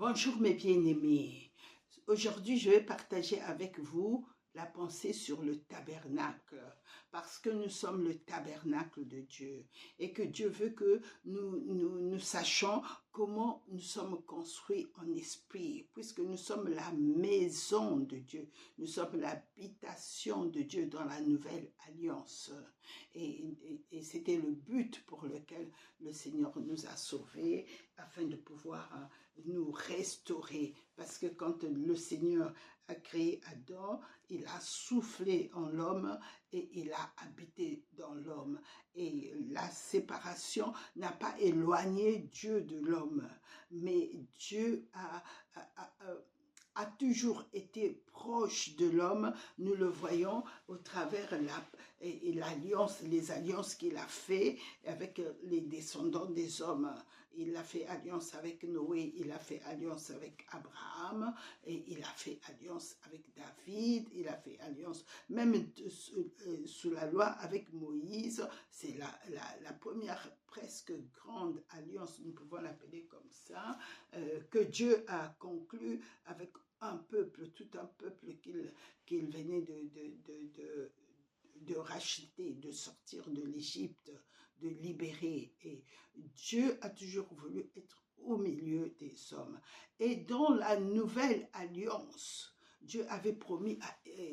Bonjour mes bien-aimés. Aujourd'hui, je vais partager avec vous la pensée sur le tabernacle, parce que nous sommes le tabernacle de Dieu et que Dieu veut que nous sachions comment nous sommes construits en esprit, puisque nous sommes la maison de Dieu, nous sommes l'habitation de Dieu dans la nouvelle alliance. Et c'était le but pour lequel le Seigneur nous a sauvés, afin de pouvoir nous restaurer, parce que quand le Seigneur a créé Adam, il a soufflé en l'homme et il a habité dans l'homme. Et la séparation n'a pas éloigné Dieu de l'homme, mais Dieu a toujours été proche de l'homme. Nous le voyons au travers l'alliance, les alliances qu'il a fait avec les descendants des hommes. Il a fait alliance avec Noé, il a fait alliance avec Abraham, et il a fait alliance avec David, il a fait alliance même sous la loi avec Moïse. C'est la première presque grande alliance, nous pouvons l'appeler comme ça, que Dieu a conclue avec un peuple, tout un peuple qu'il venait de racheter, de sortir de l'Égypte, de libérer. Et Dieu a toujours voulu être au milieu des hommes. Et dans la nouvelle alliance, Dieu avait promis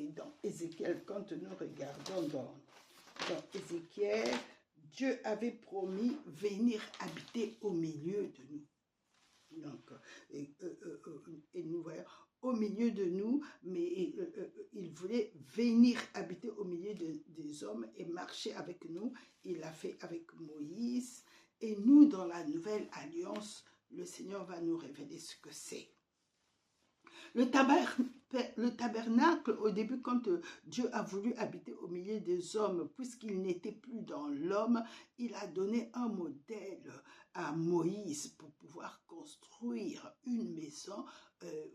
dans Ézéchiel, quand nous regardons dans Ézéchiel, Dieu avait promis venir habiter au milieu de nous. Donc, et nous voyons au milieu de nous, mais il voulait venir habiter au milieu des hommes et marcher avec nous. Il l'a fait avec Moïse. Et nous, dans la nouvelle alliance, le Seigneur va nous révéler ce que c'est. Le tabernacle, au début, quand Dieu a voulu habiter au milieu des hommes, puisqu'il n'était plus dans l'homme, il a donné un modèle à Moïse pour pouvoir construire une maison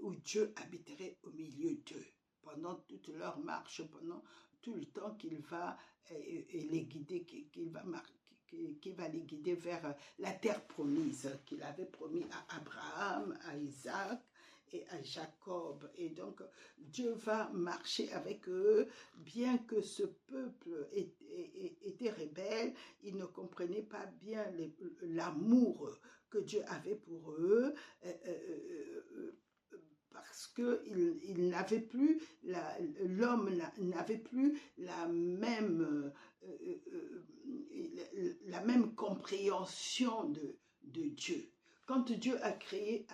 où Dieu habiterait au milieu d'eux pendant toute leur marche, pendant tout le temps qu'il va les guider, qu'il va les guider vers la terre promise qu'il avait promis à Abraham, à Isaac et à Jacob. Et donc Dieu va marcher avec eux, bien que ce peuple était rebelle, ils ne comprenaient pas bien l'amour que Dieu avait pour eux, parce que l'homme n'avait plus la même compréhension de Dieu. Quand Dieu a créé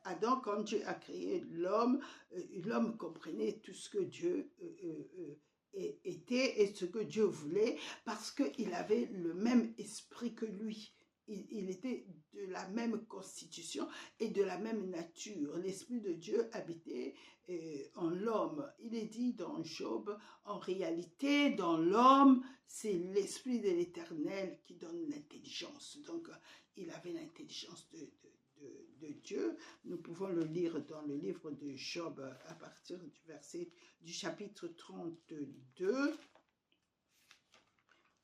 Adam, quand Dieu a créé l'homme comprenait tout ce que Dieu était et ce que Dieu voulait, parce qu'il avait le même esprit que lui. Il était de la même constitution et de la même nature. L'Esprit de Dieu habitait en l'homme. Il est dit dans Job, en réalité, dans l'homme, c'est l'Esprit de l'Éternel qui donne l'intelligence. Donc, il avait l'intelligence de Dieu. Nous pouvons le lire dans le livre de Job à partir du chapitre 32.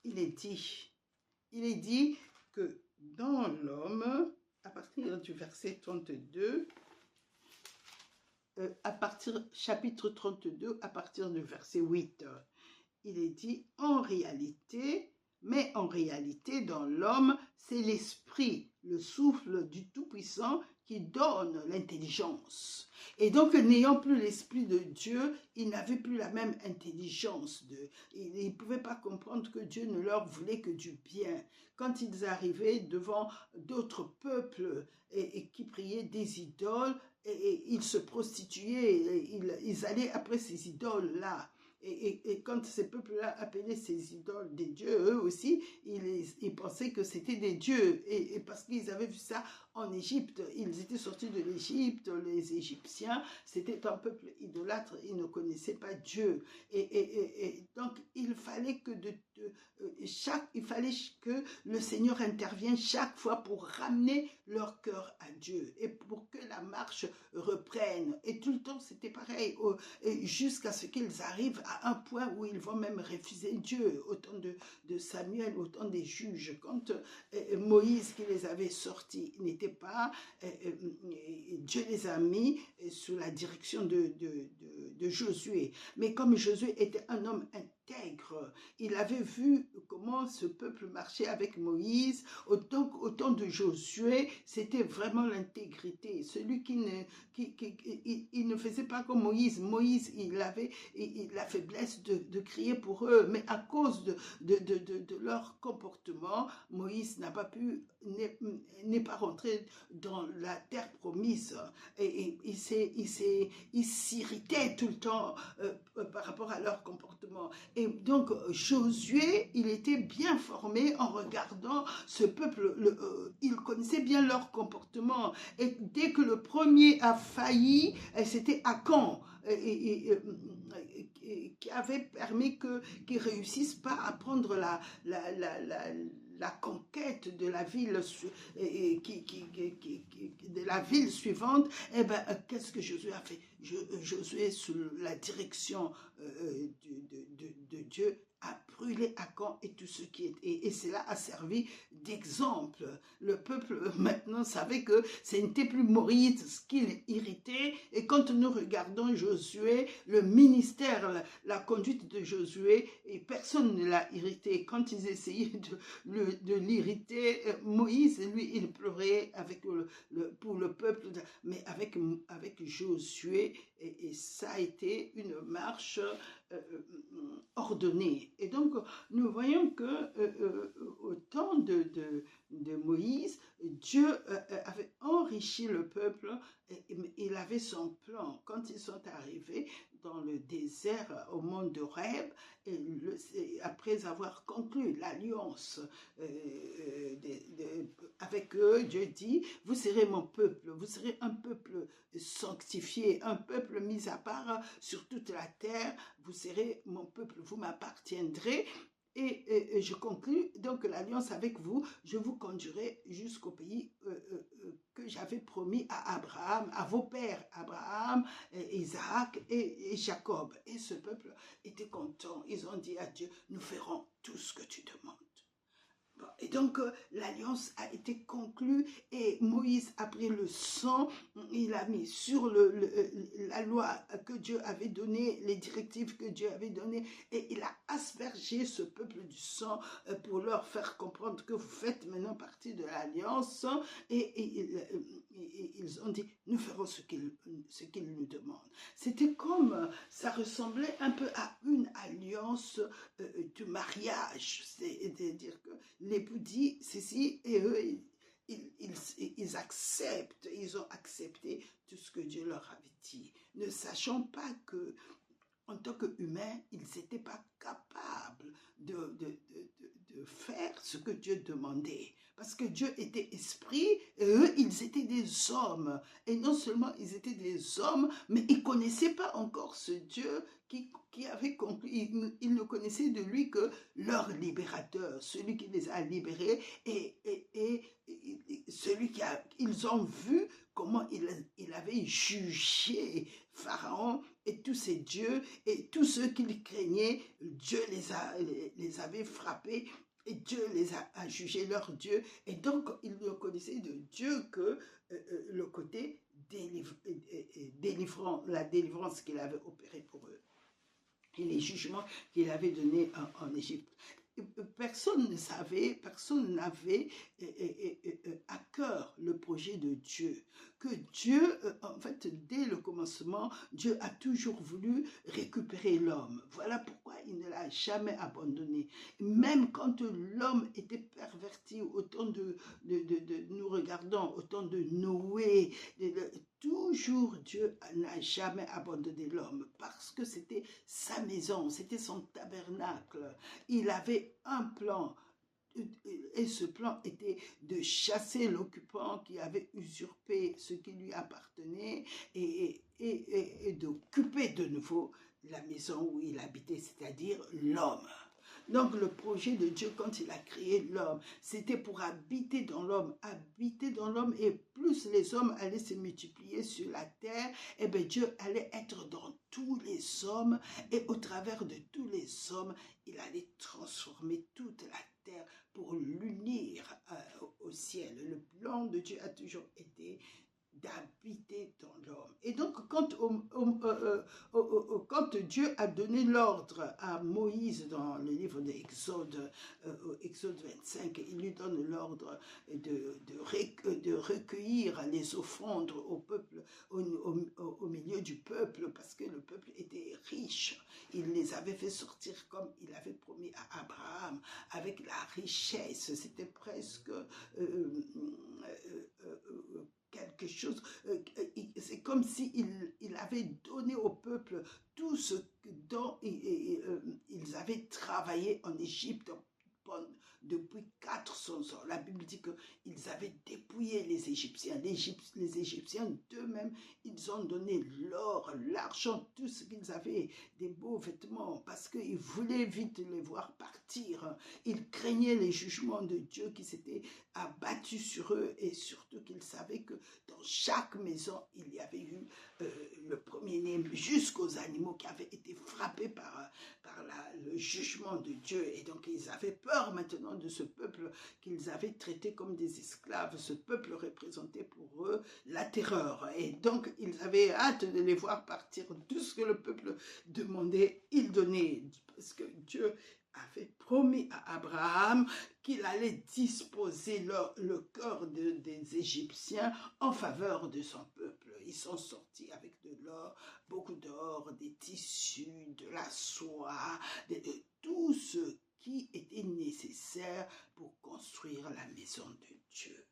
Il est dit que dans l'homme, à partir du verset 32, chapitre 32, à partir du verset 8, il est dit, en réalité, dans l'homme, c'est l'esprit, le souffle du Tout-Puissant qui donne l'intelligence. Et donc, n'ayant plus l'esprit de Dieu, ils n'avaient plus la même intelligence. Ils ne pouvaient pas comprendre que Dieu ne leur voulait que du bien. Quand ils arrivaient devant d'autres peuples et qui priaient des idoles, et ils se prostituaient, ils allaient après ces idoles-là. Et quand ces peuples-là appelaient ces idoles des dieux, eux aussi, ils pensaient que c'était des dieux. Et parce qu'ils avaient vu ça en Égypte, ils étaient sortis de l'Égypte, les Égyptiens, c'était un peuple idolâtre, ils ne connaissaient pas Dieu. Et donc, il fallait que le Seigneur intervienne chaque fois pour ramener leur cœur à Dieu et pour que la marche reprenne. Et tout le temps, c'était pareil, jusqu'à ce qu'ils arrivent à un point où ils vont même refuser Dieu, au temps de Samuel, au temps des juges. Quand Moïse qui les avait sortis n'était n'étaient pas, Dieu les a mis sous la direction de Josué. Mais comme Josué était un homme intègre, il avait vu comment ce peuple marchait avec Moïse. Au temps de Josué, c'était vraiment l'intégrité. Celui il ne faisait pas comme Moïse. Moïse, il avait la faiblesse de crier pour eux, mais à cause de leur comportement, Moïse n'est pas rentré dans la terre promise. Et il s'irritait tout le temps par rapport à leur comportement. Et donc Josué, il était bien formé en regardant ce peuple, il connaissait bien leur comportement. Et dès que le premier a failli, c'était Akan, qui avait permis qu'ils ne réussissent pas à prendre la conquête de la ville de la ville suivante. Eh ben, qu'est-ce que Josué a fait? Josué, sous la direction de Dieu, a brûlé Akan et tout ce qui est. Et cela a servi d'exemple. Le peuple maintenant savait que ce n'était plus Moïse qui l'irritait. Et quand nous regardons Josué, le ministère, la conduite de Josué, et personne ne l'a irrité. Quand ils essayaient de l'irriter, Moïse, lui, il pleurait pour le peuple, mais avec Josué, et ça a été une marche ordonnée. Et donc, nous voyons que au temps de Moïse, Dieu avait enrichi le peuple, il avait son plan. Quand ils sont arrivés dans le désert au mont d'Horeb, après avoir conclu l'alliance avec eux, Dieu dit, vous serez mon peuple, vous serez un peuple sanctifié, un peuple mis à part sur toute la terre, vous serez mon peuple, vous m'appartiendrez. Et je conclus donc l'alliance avec vous, je vous conduirai jusqu'au pays que j'avais promis à Abraham, à vos pères, Abraham, Isaac et Jacob. Et ce peuple était content, ils ont dit à Dieu, nous ferons tout ce que tu demandes. Et donc, l'alliance a été conclue et Moïse a pris le sang, il a mis sur la loi que Dieu avait donnée, les directives que Dieu avait données, et il a aspergé ce peuple du sang pour leur faire comprendre que vous faites maintenant partie de l'alliance. Et ils ont dit, nous ferons ce qu'il nous demande. C'était comme, ça ressemblait un peu à une alliance de mariage, c'est-à-dire que l'époux dit ceci et eux, ils acceptent, ils ont accepté tout ce que Dieu leur avait dit, ne sachant pas que en tant qu'humains, ils n'étaient pas capables de faire ce que Dieu demandait. Parce que Dieu était esprit et eux, ils étaient des hommes. Et non seulement ils étaient des hommes, mais ils ne connaissaient pas encore ce Dieu qui avait conclu. Ils ne connaissaient de lui que leur libérateur, celui qui les a libérés et celui ils ont vu comment il avait jugé Pharaon et tous ses dieux et tous ceux qu'il craignait, Dieu les avait frappés et Dieu les a jugés leurs dieux. Et donc, ils ne connaissaient de Dieu que le côté délivrant, la délivrance qu'il avait opérée pour eux et les jugements qu'il avait donnés en Égypte. Personne ne savait, personne n'avait à cœur le projet de Dieu. Que Dieu, en fait, dès le commencement, Dieu a toujours voulu récupérer l'homme. Voilà pourquoi il ne l'a jamais abandonné. Même quand l'homme était perverti, autant nous regardons, autant de Noé, toujours Dieu n'a jamais abandonné l'homme parce que c'était sa maison, c'était son tabernacle. Il avait un plan et ce plan était de chasser l'occupant qui avait usurpé ce qui lui appartenait et d'occuper de nouveau la maison où il habitait, c'est-à-dire l'homme. Donc le projet de Dieu quand il a créé l'homme, c'était pour habiter dans l'homme, et plus les hommes allaient se multiplier sur la terre, et bien Dieu allait être dans tous les hommes, et au travers de tous les hommes, il allait transformer toute la terre pour l'unir au ciel. Le plan de Dieu a toujours été d'habiter dans l'homme. Et donc, quand Dieu a donné l'ordre à Moïse dans le livre d'Exode, Exode 25, il lui donne l'ordre de recueillir les offrandes au peuple, au milieu du peuple, parce que le peuple était riche. Il les avait fait sortir comme il avait promis à Abraham, avec la richesse. C'était presque quelque chose, c'est comme il avait donné au peuple tout ce dont ils avaient travaillé en Égypte depuis 400 ans. La Bible dit qu'ils avaient dépouillé les Égyptiens. Les Égyptiens d'eux-mêmes, ils ont donné l'or, l'argent, tout ce qu'ils avaient, des beaux vêtements, parce qu'ils voulaient vite les voir partir. Ils craignaient les jugements de Dieu qui s'étaient abattus sur eux, et surtout qu'ils savaient que dans chaque maison, il y avait eu le premier-né, jusqu'aux animaux qui avaient été frappés par le jugement de Dieu. Et donc, ils avaient peur maintenant de ce peuple qu'ils avaient traité comme des esclaves. Ce peuple représentait pour eux la terreur. Et donc, ils avaient hâte de les voir partir. Tout ce que le peuple demandait, il donnait. Parce que Dieu avait promis à Abraham qu'il allait disposer le cœur des Égyptiens en faveur de son peuple. Ils sont sortis avec de l'or, beaucoup d'or, des tissus, de la soie, de tout ce qui était nécessaire pour construire la maison de Dieu.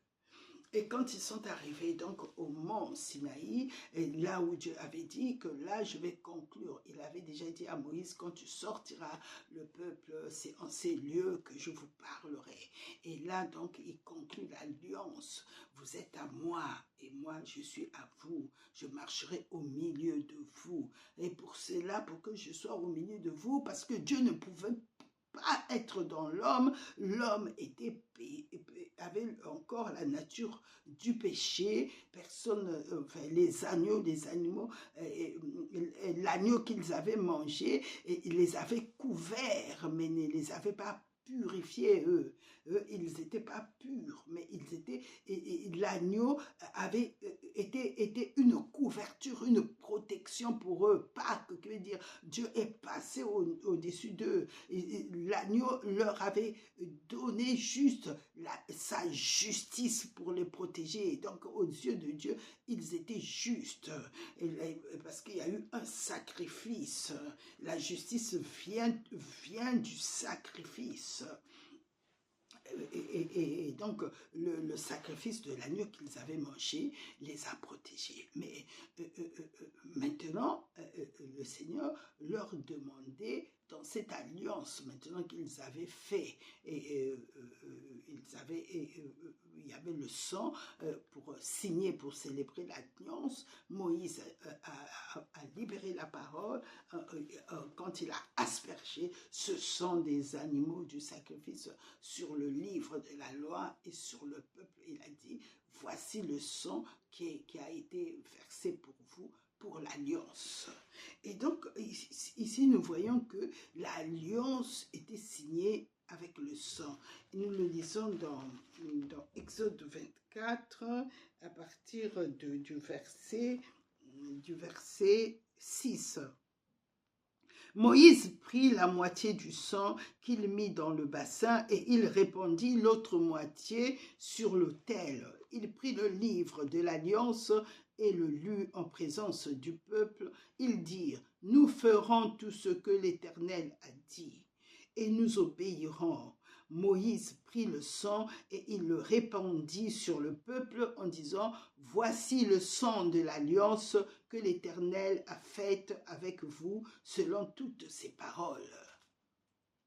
Et quand ils sont arrivés donc au mont Sinaï, et là où Dieu avait dit que là je vais conclure, il avait déjà dit à Moïse, quand tu sortiras le peuple, c'est en ces lieux que je vous parlerai. Et là donc il conclut l'alliance, vous êtes à moi et moi je suis à vous, je marcherai au milieu de vous. Et pour cela, pour que je sois au milieu de vous, parce que Dieu ne pouvait pas être dans l'homme, l'homme avait encore la nature du péché, personne, enfin, les animaux, l'agneau qu'ils avaient mangé, ils les avaient couverts, mais ne les avaient pas purifiés, eux, ils n'étaient pas purs, mais ils étaient, l'agneau avait était une couverture, une protection pour eux. Pâques, que veut dire, Dieu est passé au-dessus d'eux. L'agneau leur avait donné juste sa justice pour les protéger. Donc, aux yeux de Dieu, ils étaient justes. Parce qu'il y a eu un sacrifice. La justice vient du sacrifice. Et donc, le sacrifice de l'agneau qu'ils avaient mangé les a protégés. Mais maintenant, le Seigneur leur demandait, dans cette alliance maintenant qu'ils avaient fait, et il y avait le sang pour signer, pour célébrer l'alliance. Moïse a libéré la parole quand il a aspergé ce sang des animaux du sacrifice sur le livre de la loi et sur le peuple. Il a dit, voici le sang qui a été versé pour vous, pour l'alliance. Et donc, ici, nous voyons que l'alliance était signée avec le sang. Et nous le lisons dans Exode 24, à partir du verset 6. Moïse prit la moitié du sang qu'il mit dans le bassin et il répandit l'autre moitié sur l'autel. Il prit le livre de l'alliance et le lut en présence du peuple. Ils dirent, « Nous ferons tout ce que l'Éternel a dit et nous obéirons. » Moïse prit le sang et il le répandit sur le peuple en disant, « Voici le sang de l'alliance que l'Éternel a faite avec vous selon toutes ses paroles. »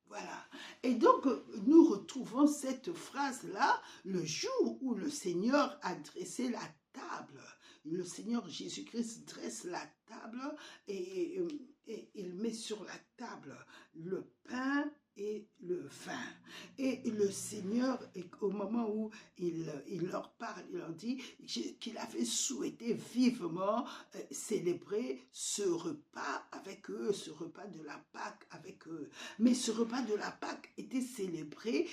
Voilà. Et donc, nous retrouvons cette phrase-là le jour où le Seigneur a dressé la table. Le Seigneur Jésus-Christ dresse la table et il met sur la table le pain et le vin. Et le Seigneur, au moment où il leur parle, il leur dit qu'il avait souhaité vivement célébrer ce repas avec eux, ce repas de la Pâque avec eux. Mais ce repas de la Pâque était célébré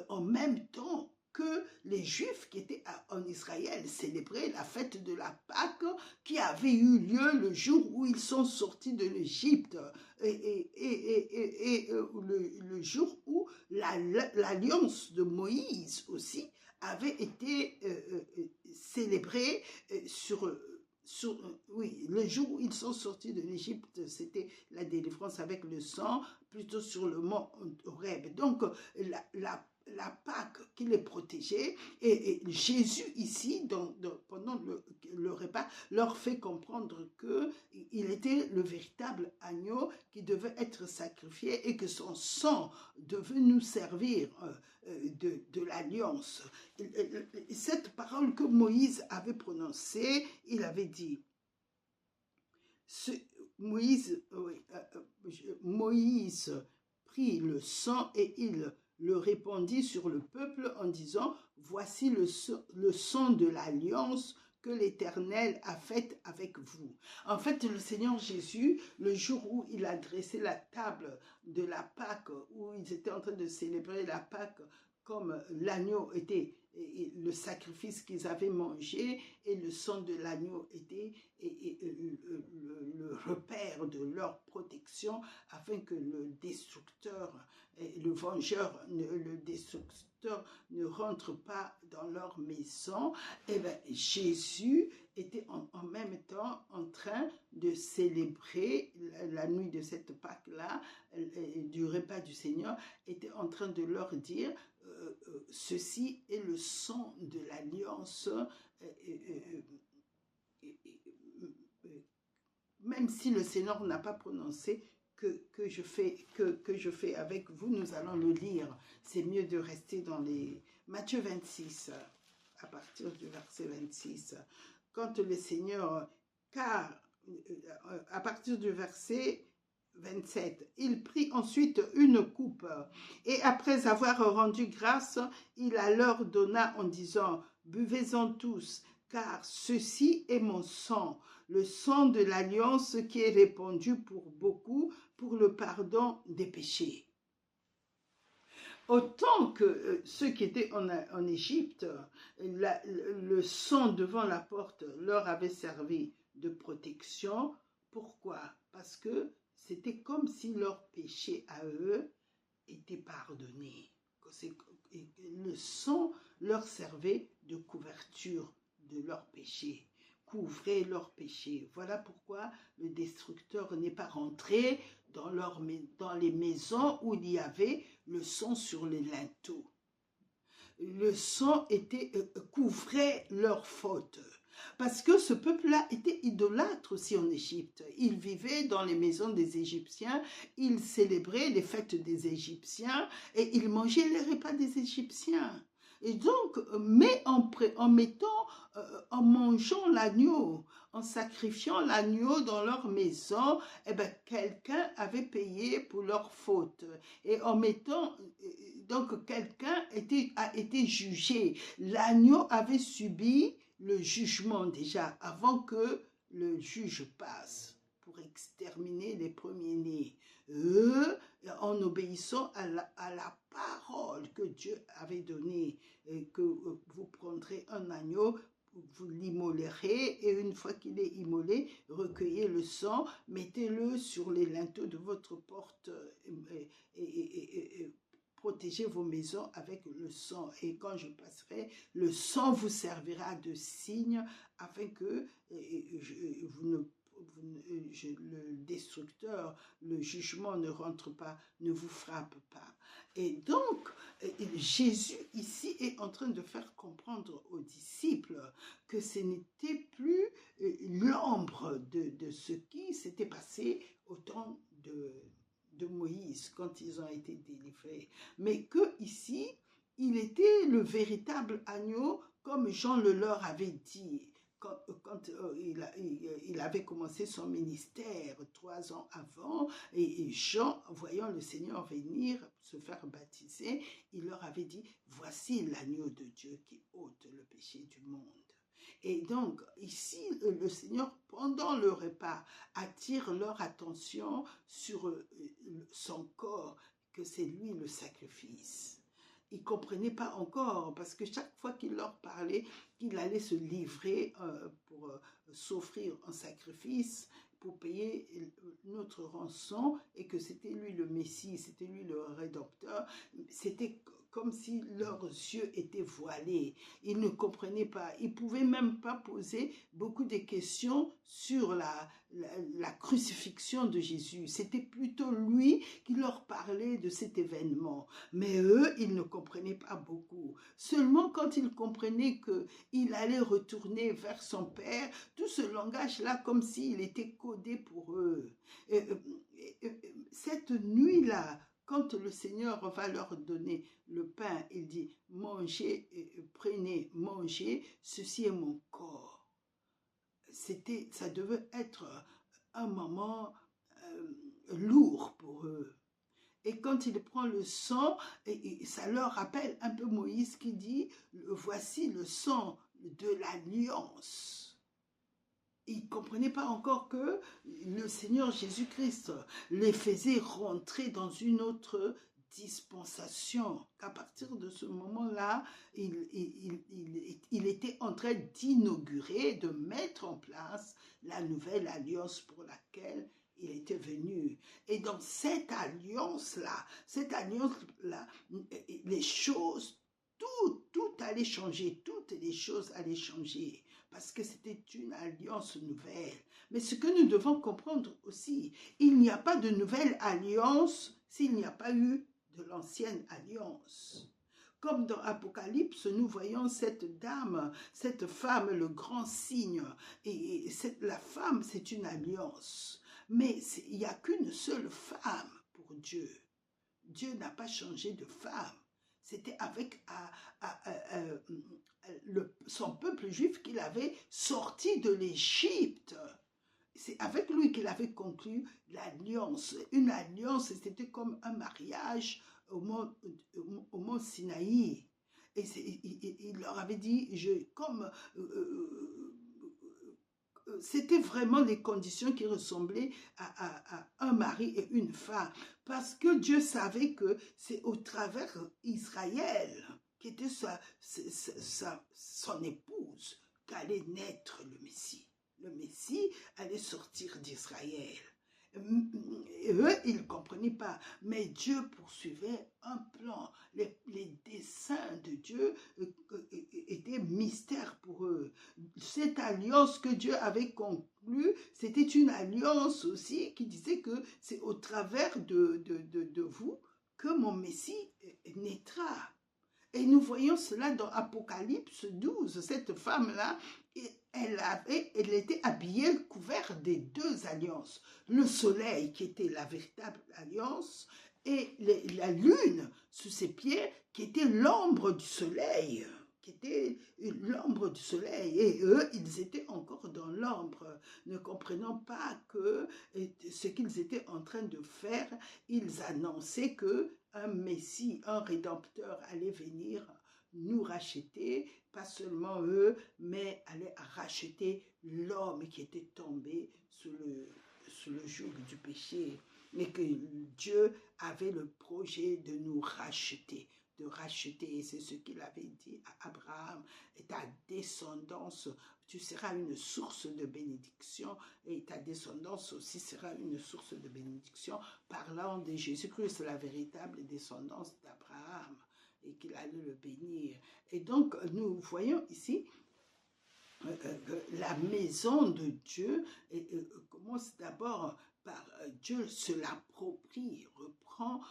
en même temps que les Juifs qui étaient en Israël célébraient la fête de la Pâque qui avait eu lieu le jour où ils sont sortis de l'Égypte et le jour où l'alliance de Moïse aussi avait été célébrée oui, le jour où ils sont sortis de l'Égypte, c'était la délivrance avec le sang, plutôt sur le mont Horeb. Donc, la Pâque qui les protégeait, et Jésus ici, pendant le repas, leur fait comprendre qu'il était le véritable agneau qui devait être sacrifié et que son sang devait nous servir de l'alliance. Cette parole que Moïse avait prononcée, il avait dit, Moïse prit le sang et il le répandit sur le peuple en disant, voici le sang de l'alliance que l'Éternel a faite avec vous. En fait, le Seigneur Jésus, le jour où il a dressé la table de la Pâque, où ils étaient en train de célébrer la Pâque, comme l'agneau était le sacrifice qu'ils avaient mangé et le sang de l'agneau était le repère de leur protection afin que le destructeur, le vengeur, le destructeur ne rentre pas dans leur maison. Et bien, Jésus était en même temps en train de célébrer la nuit de cette Pâque-là, du repas du Seigneur, était en train de leur dire ceci est le sang de l'alliance, même si le Seigneur n'a pas prononcé que je fais avec vous, nous allons le lire. C'est mieux de rester dans les Matthieu 26, à partir du verset 26. Quand le Seigneur, car à partir du verset 27, il prit ensuite une coupe et après avoir rendu grâce, il la leur donna en disant, buvez-en tous, car ceci est mon sang, le sang de l'alliance qui est répandu pour beaucoup pour le pardon des péchés. Autant que ceux qui étaient en Égypte, le sang devant la porte leur avait servi de protection. Pourquoi? Parce que c'était comme si leur péché à eux était pardonné. Le sang leur servait de couverture de leurs péchés, couvrait leurs péchés. Voilà pourquoi le destructeur n'est pas rentré dans les maisons où il y avait le sang sur les linteaux. Le sang couvrait leurs fautes. Parce que ce peuple-là était idolâtre aussi en Égypte. Ils vivaient dans les maisons des Égyptiens, ils célébraient les fêtes des Égyptiens et ils mangeaient les repas des Égyptiens. Et donc, mais en mangeant l'agneau, en sacrifiant l'agneau dans leur maison, eh ben, quelqu'un avait payé pour leur faute. Et en mettant, donc quelqu'un a été jugé. L'agneau avait subi le jugement déjà avant que le juge passe pour exterminer les premiers-nés. En obéissant à la parole que Dieu avait donnée, que vous prendrez un agneau, vous l'immolerez et une fois qu'il est immolé, recueillez le sang, mettez-le sur les linteaux de votre porte et protégez vos maisons avec le sang. Et quand je passerai, le sang vous servira de signe afin que le destructeur, le jugement ne rentre pas, ne vous frappe pas. Et donc, Jésus ici est en train de faire comprendre aux disciples que ce n'était plus l'ombre de ce qui s'était passé au temps de Moïse quand ils ont été délivrés, mais que ici, il était le véritable agneau comme Jean le leur avait dit. il avait commencé son ministère 3 ans avant, et Jean, voyant le Seigneur venir se faire baptiser, il leur avait dit, voici l'agneau de Dieu qui ôte le péché du monde. Et donc, ici, le Seigneur, pendant le repas, attire leur attention sur son corps, que c'est lui le sacrifice. Ils ne comprenaient pas encore, parce que chaque fois qu'il leur parlait, qu'il allait se livrer pour s'offrir un sacrifice, pour payer notre rançon, et que c'était lui le Messie, c'était lui le Rédempteur, c'était comme si leurs yeux étaient voilés. Ils ne comprenaient pas. Ils ne pouvaient même pas poser beaucoup de questions sur la crucifixion de Jésus. C'était plutôt lui qui leur parlait de cet événement. Mais eux, ils ne comprenaient pas beaucoup. Seulement quand ils comprenaient qu'il allait retourner vers son Père, tout ce langage-là, comme s'il était codé pour eux. Cette nuit-là, quand le Seigneur va leur donner le pain, il dit, mangez, prenez, mangez, ceci est mon corps. Ça devait être un moment lourd pour eux. Et quand il prend le sang, ça leur rappelle un peu Moïse qui dit, voici le sang de l'alliance. Ils ne comprenaient pas encore que le Seigneur Jésus-Christ les faisait rentrer dans une autre dispensation, qu'à partir de ce moment-là, il était en train d'inaugurer, de mettre en place la nouvelle alliance pour laquelle il était venu. Et dans cette alliance-là, les choses, tout allait changer, toutes les choses allaient changer, parce que c'était une alliance nouvelle. Mais ce que nous devons comprendre aussi, il n'y a pas de nouvelle alliance s'il n'y a pas eu de l'ancienne alliance. Comme dans Apocalypse, nous voyons cette dame, cette femme, le grand signe. Et la femme, c'est une alliance. Mais il n'y a qu'une seule femme pour Dieu. Dieu n'a pas changé de femme. C'était avec son peuple juif qu'il avait sorti de l'Égypte. C'est avec lui qu'il avait conclu l'alliance. Une alliance, c'était comme un mariage au mont Sinaï. Et il leur avait dit, c'était vraiment les conditions qui ressemblaient à un mari et une femme. Parce que Dieu savait que c'est au travers Israël, qui était son épouse, qu'allait naître le Messie. Le Messie allait sortir d'Israël. Et eux, ils ne comprenaient pas. Mais Dieu poursuivait un plan. Les desseins de Dieu étaient mystères pour eux. Cette alliance que Dieu avait conclue, c'était une alliance aussi qui disait que c'est au travers de vous que mon Messie naîtra. Et nous voyons cela dans Apocalypse 12. Cette femme-là, elle était habillée, couverte des deux alliances. Le soleil, qui était la véritable alliance, et la lune sous ses pieds, qui était l'ombre du soleil. Et eux, ils étaient encore dans l'ombre, ne comprenant pas que ce qu'ils étaient en train de faire, ils annonçaient que un Messie, un Rédempteur allait venir nous racheter, pas seulement eux, mais allait racheter l'homme qui était tombé sous le joug du péché, mais que Dieu avait le projet de nous racheter. Et c'est ce qu'il avait dit à Abraham, et ta descendance, tu seras une source de bénédiction, et ta descendance aussi sera une source de bénédiction, parlant de Jésus-Christ, la véritable descendance d'Abraham, et qu'il allait le bénir. Et donc, nous voyons ici la maison de Dieu commence d'abord par Dieu se l'approprie, reprend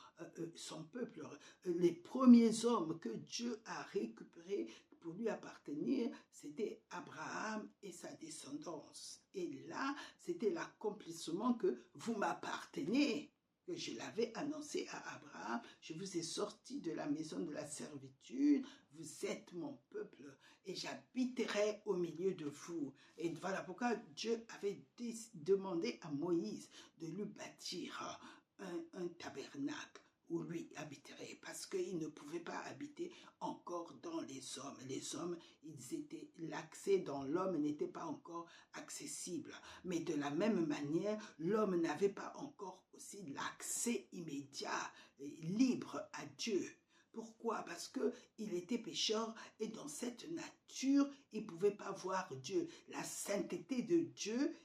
son peuple. Les premiers hommes que Dieu a récupérés pour lui appartenir, c'était Abraham et sa descendance. Et là, c'était l'accomplissement que vous m'appartenez. que je l'avais annoncé à Abraham, je vous ai sorti de la maison de la servitude, vous êtes mon peuple et j'habiterai au milieu de vous. Et voilà pourquoi Dieu avait demandé à Moïse de lui bâtir un tabernacle où lui habiterait, parce qu'il ne pouvait pas habiter encore dans les hommes. Les hommes, l'accès dans l'homme n'était pas encore accessible. Mais de la même manière, l'homme n'avait pas encore aussi l'accès immédiat, libre à Dieu. Pourquoi? Parce qu'il était pécheur et dans cette nature, il ne pouvait pas voir Dieu. La sainteté de Dieu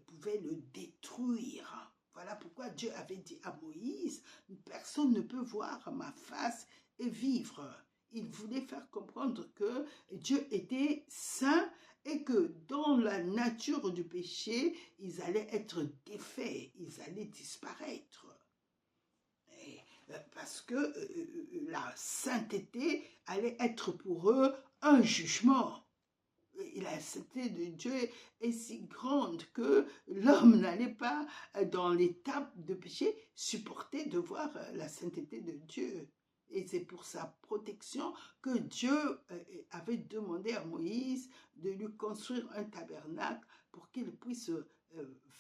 pouvait le détruire. Voilà pourquoi Dieu avait dit à Moïse, personne ne peut voir ma face et vivre. Il voulait faire comprendre que Dieu était saint et que dans la nature du péché, ils allaient être défaits, ils allaient disparaître. Parce que la sainteté allait être pour eux un jugement. Et la sainteté de Dieu est si grande que l'homme n'allait pas, dans l'étape de péché, supporter de voir la sainteté de Dieu. Et c'est pour sa protection que Dieu avait demandé à Moïse de lui construire un tabernacle pour qu'il puisse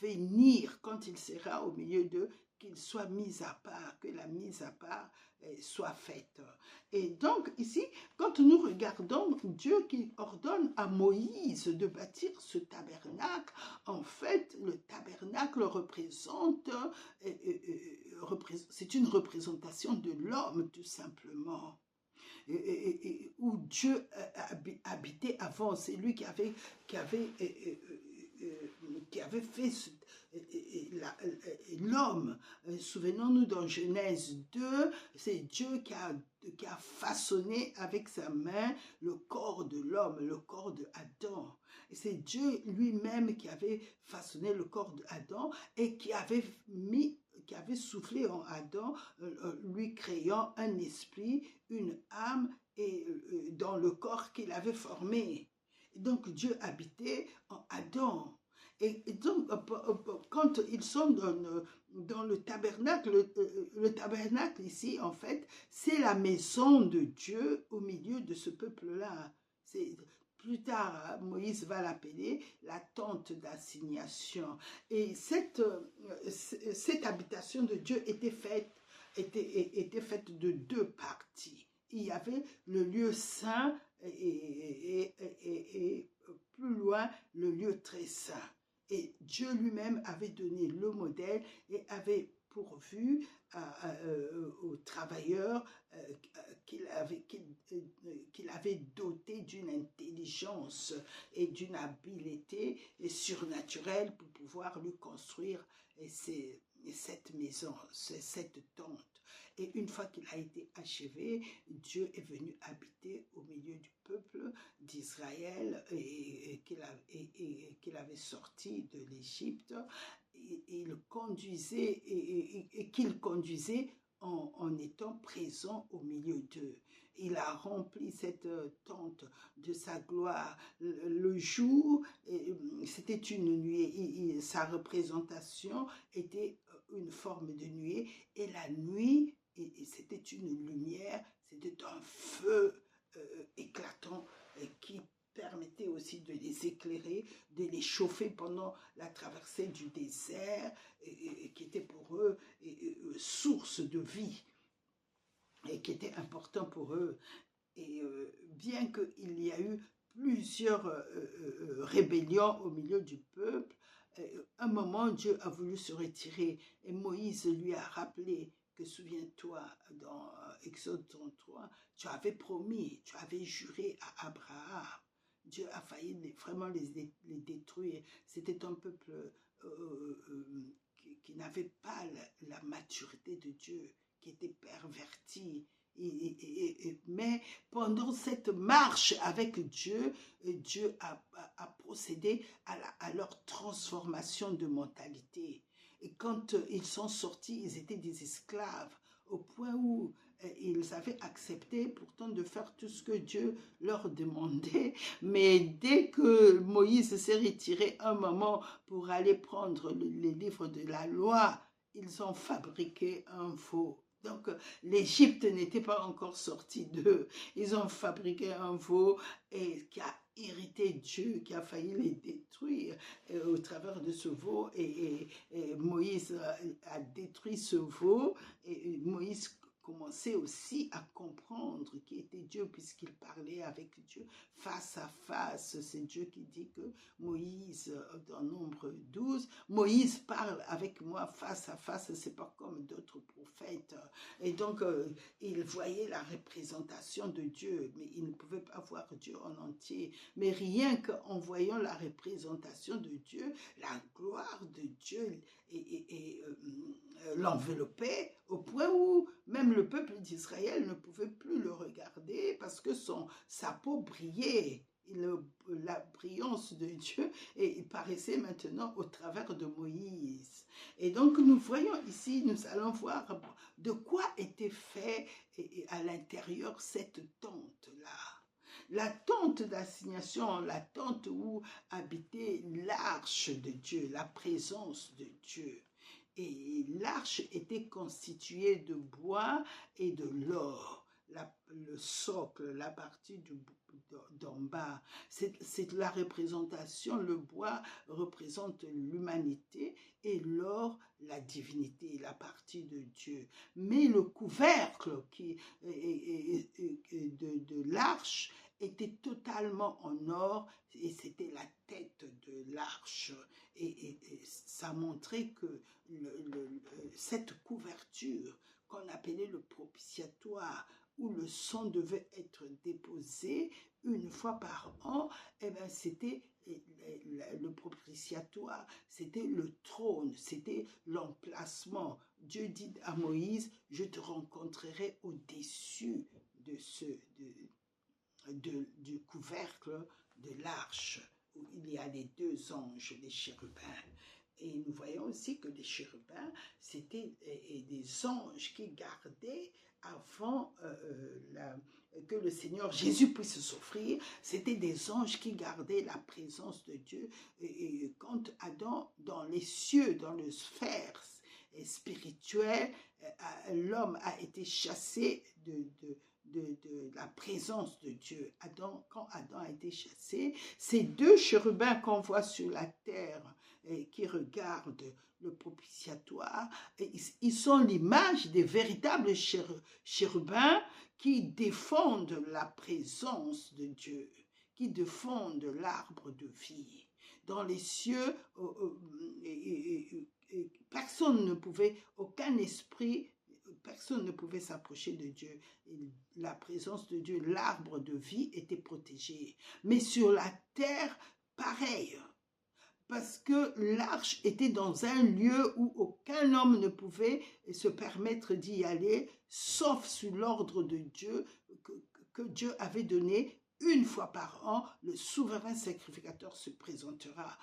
venir quand il sera au milieu d'eux, qu'il soit mis à part, que la mise à part soit faite. Et donc ici, quand nous regardons Dieu qui ordonne à Moïse de bâtir ce tabernacle, en fait, le tabernacle représente, c'est une représentation de l'homme tout simplement. Où Dieu habitait avant, c'est lui qui avait fait l'homme. Souvenons-nous dans Genèse 2, c'est Dieu qui a façonné avec sa main le corps de l'homme, le corps de Adam. Et c'est Dieu lui-même qui avait façonné le corps d'Adam et qui avait soufflé en Adam, lui créant un esprit, une âme et dans le corps qu'il avait formé. Et donc Dieu habitait en Adam. Et donc, quand ils sont dans le tabernacle ici, en fait, c'est la maison de Dieu au milieu de ce peuple-là. Plus tard, Moïse va l'appeler la tente d'assignation. Et cette habitation de Dieu était faite de deux parties. Il y avait le lieu saint et plus loin, le lieu très saint. Et Dieu lui-même avait donné le modèle et avait pourvu aux travailleurs qu'il avait doté d'une intelligence et d'une habileté surnaturelle pour pouvoir lui construire cette maison, cette tente. Et une fois qu'il a été achevé, Dieu est venu habiter au milieu du peuple d'Israël et qu'il avait sorti de l'Égypte et qu'il conduisait en étant présent au milieu d'eux. Il a rempli cette tente de sa gloire. Le jour, c'était une nuée. Sa représentation était une forme de nuée. Et la nuit, c'était une lumière, c'était un feu éclatant qui permettait aussi de les éclairer, de les chauffer pendant la traversée du désert, qui était pour eux source de vie et qui était important pour eux. Et bien qu'il y a eu plusieurs rébellions au milieu du peuple, un moment Dieu a voulu se retirer et Moïse lui a rappelé que, souviens-toi, dans Exode 33, tu avais promis, tu avais juré à Abraham. Dieu a failli vraiment les détruire. C'était un peuple qui n'avait pas la maturité de Dieu, qui était perverti. Mais pendant cette marche avec Dieu, Dieu a procédé à leur transformation de mentalité. Et quand ils sont sortis, ils étaient des esclaves, au point où ils avaient accepté pourtant de faire tout ce que Dieu leur demandait. Mais dès que Moïse s'est retiré un moment pour aller prendre les livres de la loi, ils ont fabriqué un veau. Donc, l'Égypte n'était pas encore sortie d'eux. Ils ont fabriqué un veau et qui a irrité Dieu, qui a failli les détruire au travers de ce veau. Et Moïse a détruit ce veau. Et Moïse commençait aussi à comprendre qui était Dieu puisqu'il parlait avec Dieu face à face. C'est Dieu qui dit que Moïse, dans Nombre 12, Moïse parle avec moi face à face, c'est pas comme d'autres prophètes. Et donc, il voyait la représentation de Dieu, mais il ne pouvait pas voir Dieu en entier. Mais rien qu'en voyant la représentation de Dieu, la gloire de Dieu l'enveloppait au point où même le peuple d'Israël ne pouvait plus le regarder parce que sa peau brillait. La brillance de Dieu et il paraissait maintenant au travers de Moïse. Et donc nous voyons ici, nous allons voir de quoi était fait à l'intérieur cette tente-là. La tente d'assignation, la tente où habitait l'arche de Dieu, la présence de Dieu. Et l'arche était constituée de bois et de l'or. Le socle, la partie d'en bas, c'est la représentation. Le bois représente l'humanité et l'or la divinité, la partie de Dieu. Mais le couvercle de l'arche était totalement en or et c'était la tête de l'arche. Et ça montrait que cette couverture qu'on appelait le propitiatoire, où le sang devait être déposé une fois par an, eh bien c'était le propitiatoire, c'était le trône, c'était l'emplacement. Dieu dit à Moïse, je te rencontrerai au-dessus du couvercle de l'arche, où il y a les deux anges, les chérubins. Et nous voyons aussi que les chérubins, c'était des anges qui gardaient avant que le Seigneur Jésus puisse s'offrir. C'était des anges qui gardaient la présence de Dieu. Et quand Adam, dans les cieux, dans le sphère spirituel, l'homme a été chassé de la présence de Dieu. Quand Adam a été chassé, ces deux chérubins qu'on voit sur la terre qui regardent le propitiatoire, ils sont l'image des véritables chérubins qui défendent la présence de Dieu, qui défendent l'arbre de vie. Dans les cieux, personne ne pouvait, aucun esprit, personne ne pouvait s'approcher de Dieu. La présence de Dieu, l'arbre de vie était protégé. Mais sur la terre, pareil. Parce que l'arche était dans un lieu où aucun homme ne pouvait se permettre d'y aller, sauf sous l'ordre de Dieu que Dieu avait donné. Une fois par an, le souverain sacrificateur se présentera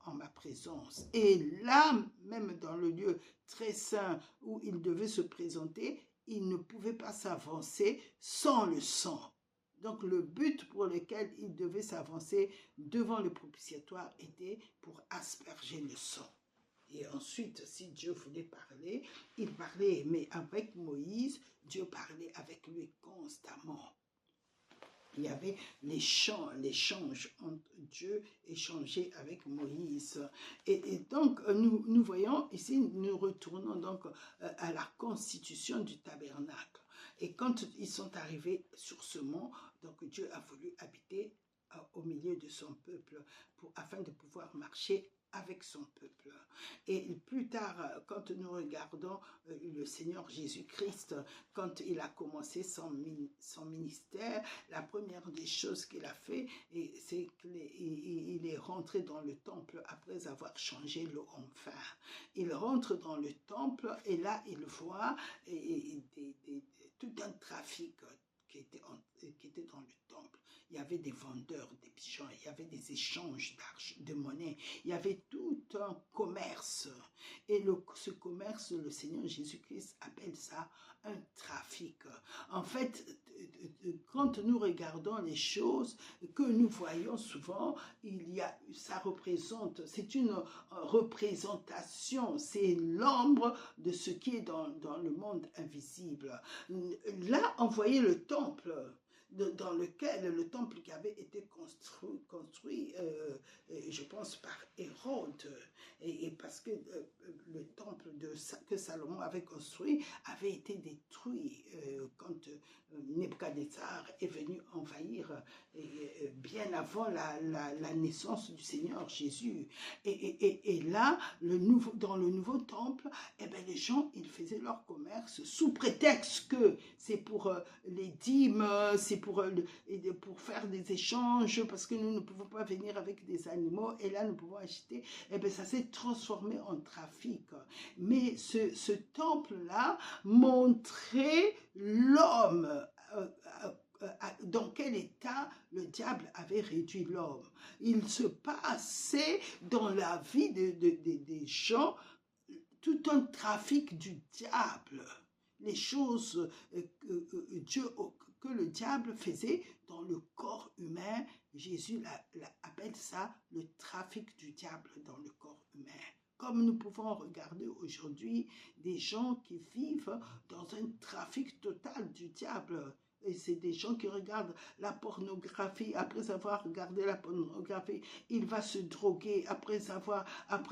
en ma présence. Et là, même dans le lieu très saint où il devait se présenter, il ne pouvait pas s'avancer sans le sang. Donc le but pour lequel il devait s'avancer devant le propitiatoire était pour asperger le sang. Et ensuite, si Dieu voulait parler, il parlait. Mais avec Moïse, Dieu parlait avec lui constamment. Il y avait l'échange entre Dieu échangé avec Moïse. Et donc, nous voyons ici, nous retournons donc à la constitution du tabernacle. Et quand ils sont arrivés sur ce mont, donc Dieu a voulu habiter au milieu de son peuple afin de pouvoir marcher avec son peuple. Et plus tard, quand nous regardons le Seigneur Jésus-Christ, quand il a commencé son ministère, la première des choses qu'il a fait, c'est qu'il est rentré dans le temple après avoir changé l'eau en vin. Il rentre dans le temple et là, il voit tout un trafic qui était dans le temple. il y avait des vendeurs, des pigeons, il y avait des échanges de monnaie, il y avait tout un commerce. Et ce commerce, le Seigneur Jésus-Christ appelle ça un trafic. En fait, quand nous regardons les choses que nous voyons souvent, ça représente, c'est une représentation, c'est l'ombre de ce qui est dans le monde invisible. Là, on voyait le temple, dans lequel le temple qui avait été construit je pense par Hérode, et parce que le temple que Salomon avait construit avait été détruit quand Nebuchadnezzar est venu envahir bien avant la naissance du Seigneur Jésus. Et là, dans le nouveau temple, eh bien, les gens, ils faisaient leur commerce sous prétexte que c'est pour les dîmes, c'est pour faire des échanges, parce que nous ne pouvons pas venir avec des animaux, et là nous pouvons acheter. Eh bien, ça s'est transformé en trafic. Mais ce temple-là montrait l'homme, dans quel état le diable avait réduit l'homme. Il se passait dans la vie des gens tout un trafic du diable. Les choses que le diable faisait dans le corps humain, Jésus appelle ça le trafic du diable dans le corps humain. Comme nous pouvons regarder aujourd'hui des gens qui vivent dans un trafic total du diable. Et c'est des gens qui regardent la pornographie. Après avoir regardé la pornographie, il va se droguer. Après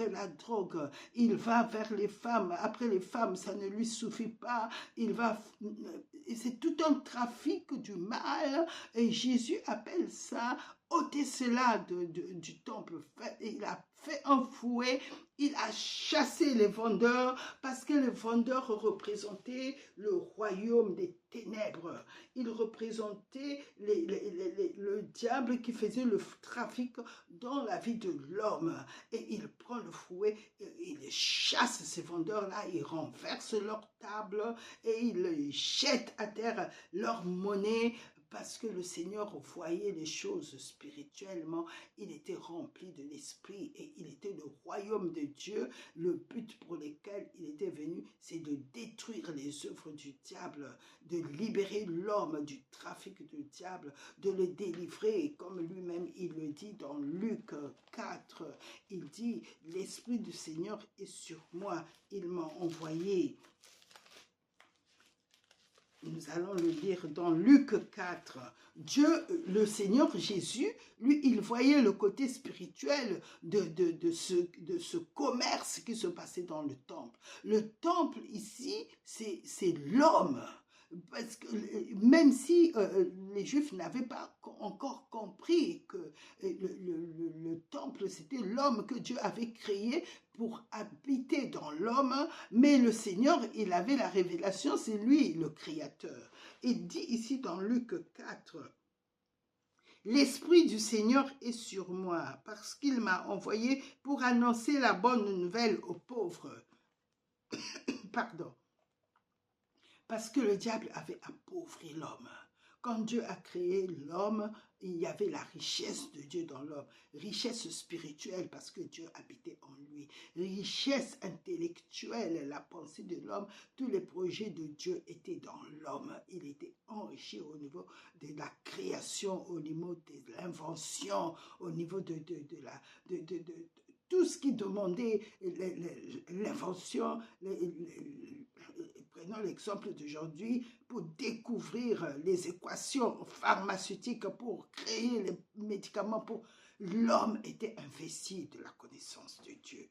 la drogue, il va vers les femmes. Après les femmes, ça ne lui suffit pas. Et c'est tout un trafic du mal. Et Jésus appelle ça, ôtez cela du temple. Il a fait un fouet. Il a chassé les vendeurs parce que les vendeurs représentaient le royaume des ténèbres. Ils représentaient le diable qui faisait le trafic dans la vie de l'homme. Et il prend le fouet, il chasse ces vendeurs-là, il renverse leur table et il jette à terre leur monnaie. Parce que le Seigneur voyait les choses spirituellement, il était rempli de l'Esprit et il était le royaume de Dieu. Le but pour lequel il était venu, c'est de détruire les œuvres du diable, de libérer l'homme du trafic du diable, de le délivrer, comme lui-même il le dit dans Luc 4. Il dit, l'Esprit du Seigneur est sur moi, il m'a envoyé. Nous allons le lire dans Luc 4. Dieu, le Seigneur Jésus, lui, il voyait le côté spirituel de ce commerce qui se passait dans le temple. Le temple ici, c'est l'homme. Parce que même si les Juifs n'avaient pas encore compris que le temple, c'était l'homme que Dieu avait créé pour habiter dans l'homme, mais le Seigneur, il avait la révélation, c'est lui le Créateur. Il dit ici dans Luc 4, « L'Esprit du Seigneur est sur moi, parce qu'il m'a envoyé pour annoncer la bonne nouvelle aux pauvres. » Pardon. Parce que le diable avait appauvri l'homme. Quand Dieu a créé l'homme, il y avait la richesse de Dieu dans l'homme. Richesse spirituelle parce que Dieu habitait en lui. Richesse intellectuelle, la pensée de l'homme. Tous les projets de Dieu étaient dans l'homme. Il était enrichi au niveau de la création, au niveau de l'invention, au niveau de tout ce qui demandait l'invention. Prenons l'exemple d'aujourd'hui pour découvrir les équations pharmaceutiques, pour créer les médicaments. L'homme était investi de la connaissance de Dieu.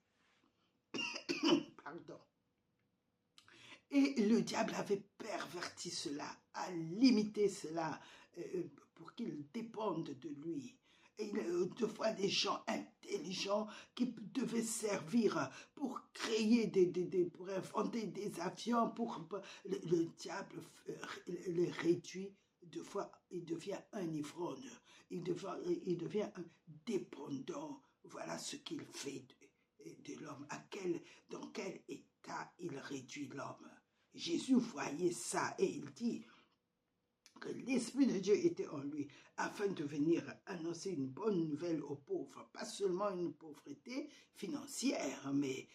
Pardon. Et le diable avait perverti cela, a limité cela pour qu'il dépende de lui. Et autrefois des gens intelligents qui devaient servir pour créer pour inventer des avions, le diable le réduit. Deux fois, il devient un ivrogne, il devient un dépendant. Voilà ce qu'il fait de l'homme, dans quel état il réduit l'homme. Jésus voyait ça et il dit, que l'Esprit de Dieu était en lui, afin de venir annoncer une bonne nouvelle aux pauvres, pas seulement une pauvreté financière, mais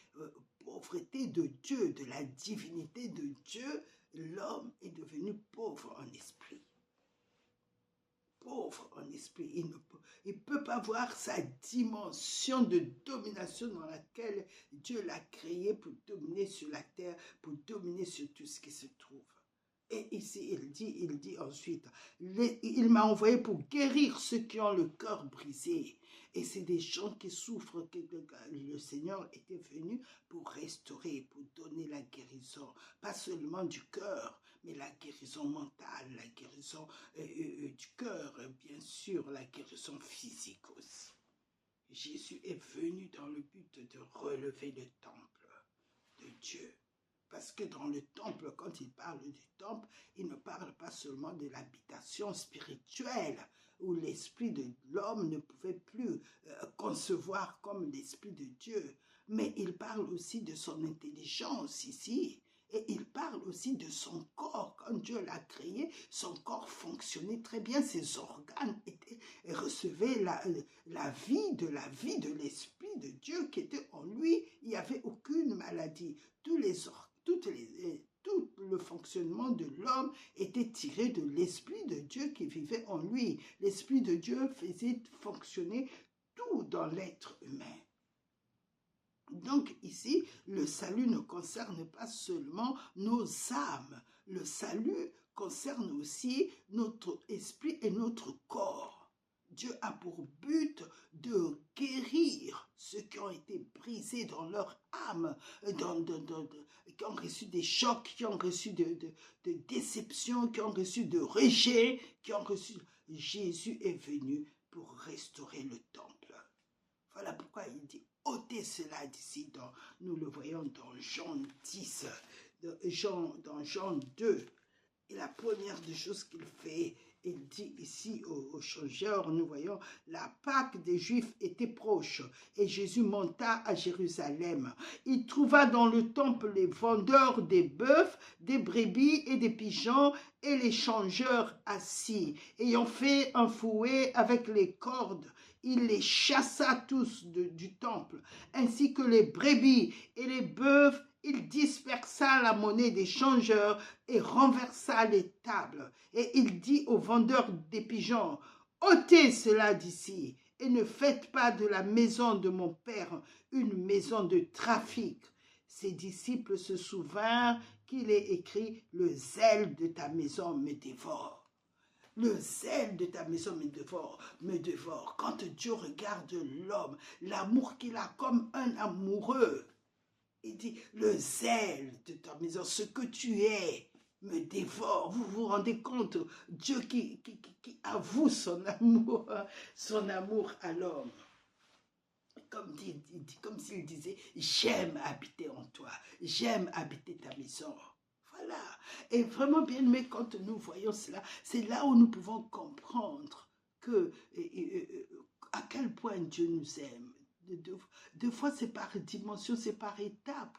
pauvreté de Dieu, de la divinité de Dieu. L'homme est devenu pauvre en esprit. Pauvre en esprit, il ne peut pas voir sa dimension de domination dans laquelle Dieu l'a créé pour dominer sur la terre, pour dominer sur tout ce qui se trouve. Et ici, il dit ensuite, il m'a envoyé pour guérir ceux qui ont le cœur brisé. Et c'est des gens qui souffrent, que le Seigneur était venu pour restaurer, pour donner la guérison. Pas seulement du cœur, mais la guérison mentale, la guérison du cœur, bien sûr, la guérison physique aussi. Jésus est venu dans le but de relever le temple de Dieu. Parce que dans le temple, quand il parle du temple, il ne parle pas seulement de l'habitation spirituelle, où l'esprit de l'homme ne pouvait plus concevoir comme l'esprit de Dieu, mais il parle aussi de son intelligence ici, et il parle aussi de son corps. Quand Dieu l'a créé, son corps fonctionnait très bien, ses organes recevaient la vie de l'esprit de Dieu qui était en lui. Il n'y avait aucune maladie. Tout le fonctionnement de l'homme était tiré de l'Esprit de Dieu qui vivait en lui. L'Esprit de Dieu faisait fonctionner tout dans l'être humain. Donc ici, le salut ne concerne pas seulement nos âmes. Le salut concerne aussi notre esprit et notre corps. Dieu a pour but de guérir ceux qui ont été brisés dans leur âme, qui ont reçu des chocs, qui ont reçu de déceptions, qui ont reçu de rejet, qui ont reçu... Jésus est venu pour restaurer le temple. Voilà pourquoi il dit, ôtez cela d'ici. Nous le voyons dans Jean 10, dans Jean 2. Et la première des choses qu'il fait, il dit ici au changeur, nous voyons, la Pâque des Juifs était proche et Jésus monta à Jérusalem. Il trouva dans le temple les vendeurs des bœufs, des brebis et des pigeons et les changeurs assis, ayant fait un fouet avec les cordes. Il les chassa tous du temple, ainsi que les brebis et les bœufs. Il dispersa la monnaie des changeurs et renversa les tables. Et il dit aux vendeurs des pigeons, « ôtez cela d'ici et ne faites pas de la maison de mon père une maison de trafic. » Ses disciples se souvinrent qu'il est écrit, « Le zèle de ta maison me dévore. » Le zèle de ta maison me dévore. Quand Dieu regarde l'homme, l'amour qu'il a comme un amoureux, il dit, le zèle de ta maison, ce que tu es, me dévore. Vous vous rendez compte, Dieu qui avoue son amour à l'homme. Comme s'il disait, j'aime habiter en toi, j'aime habiter ta maison. Voilà. Et vraiment bien aimé, quand nous voyons cela, c'est là où nous pouvons comprendre à quel point Dieu nous aime. Deux fois, c'est par dimension, c'est par étape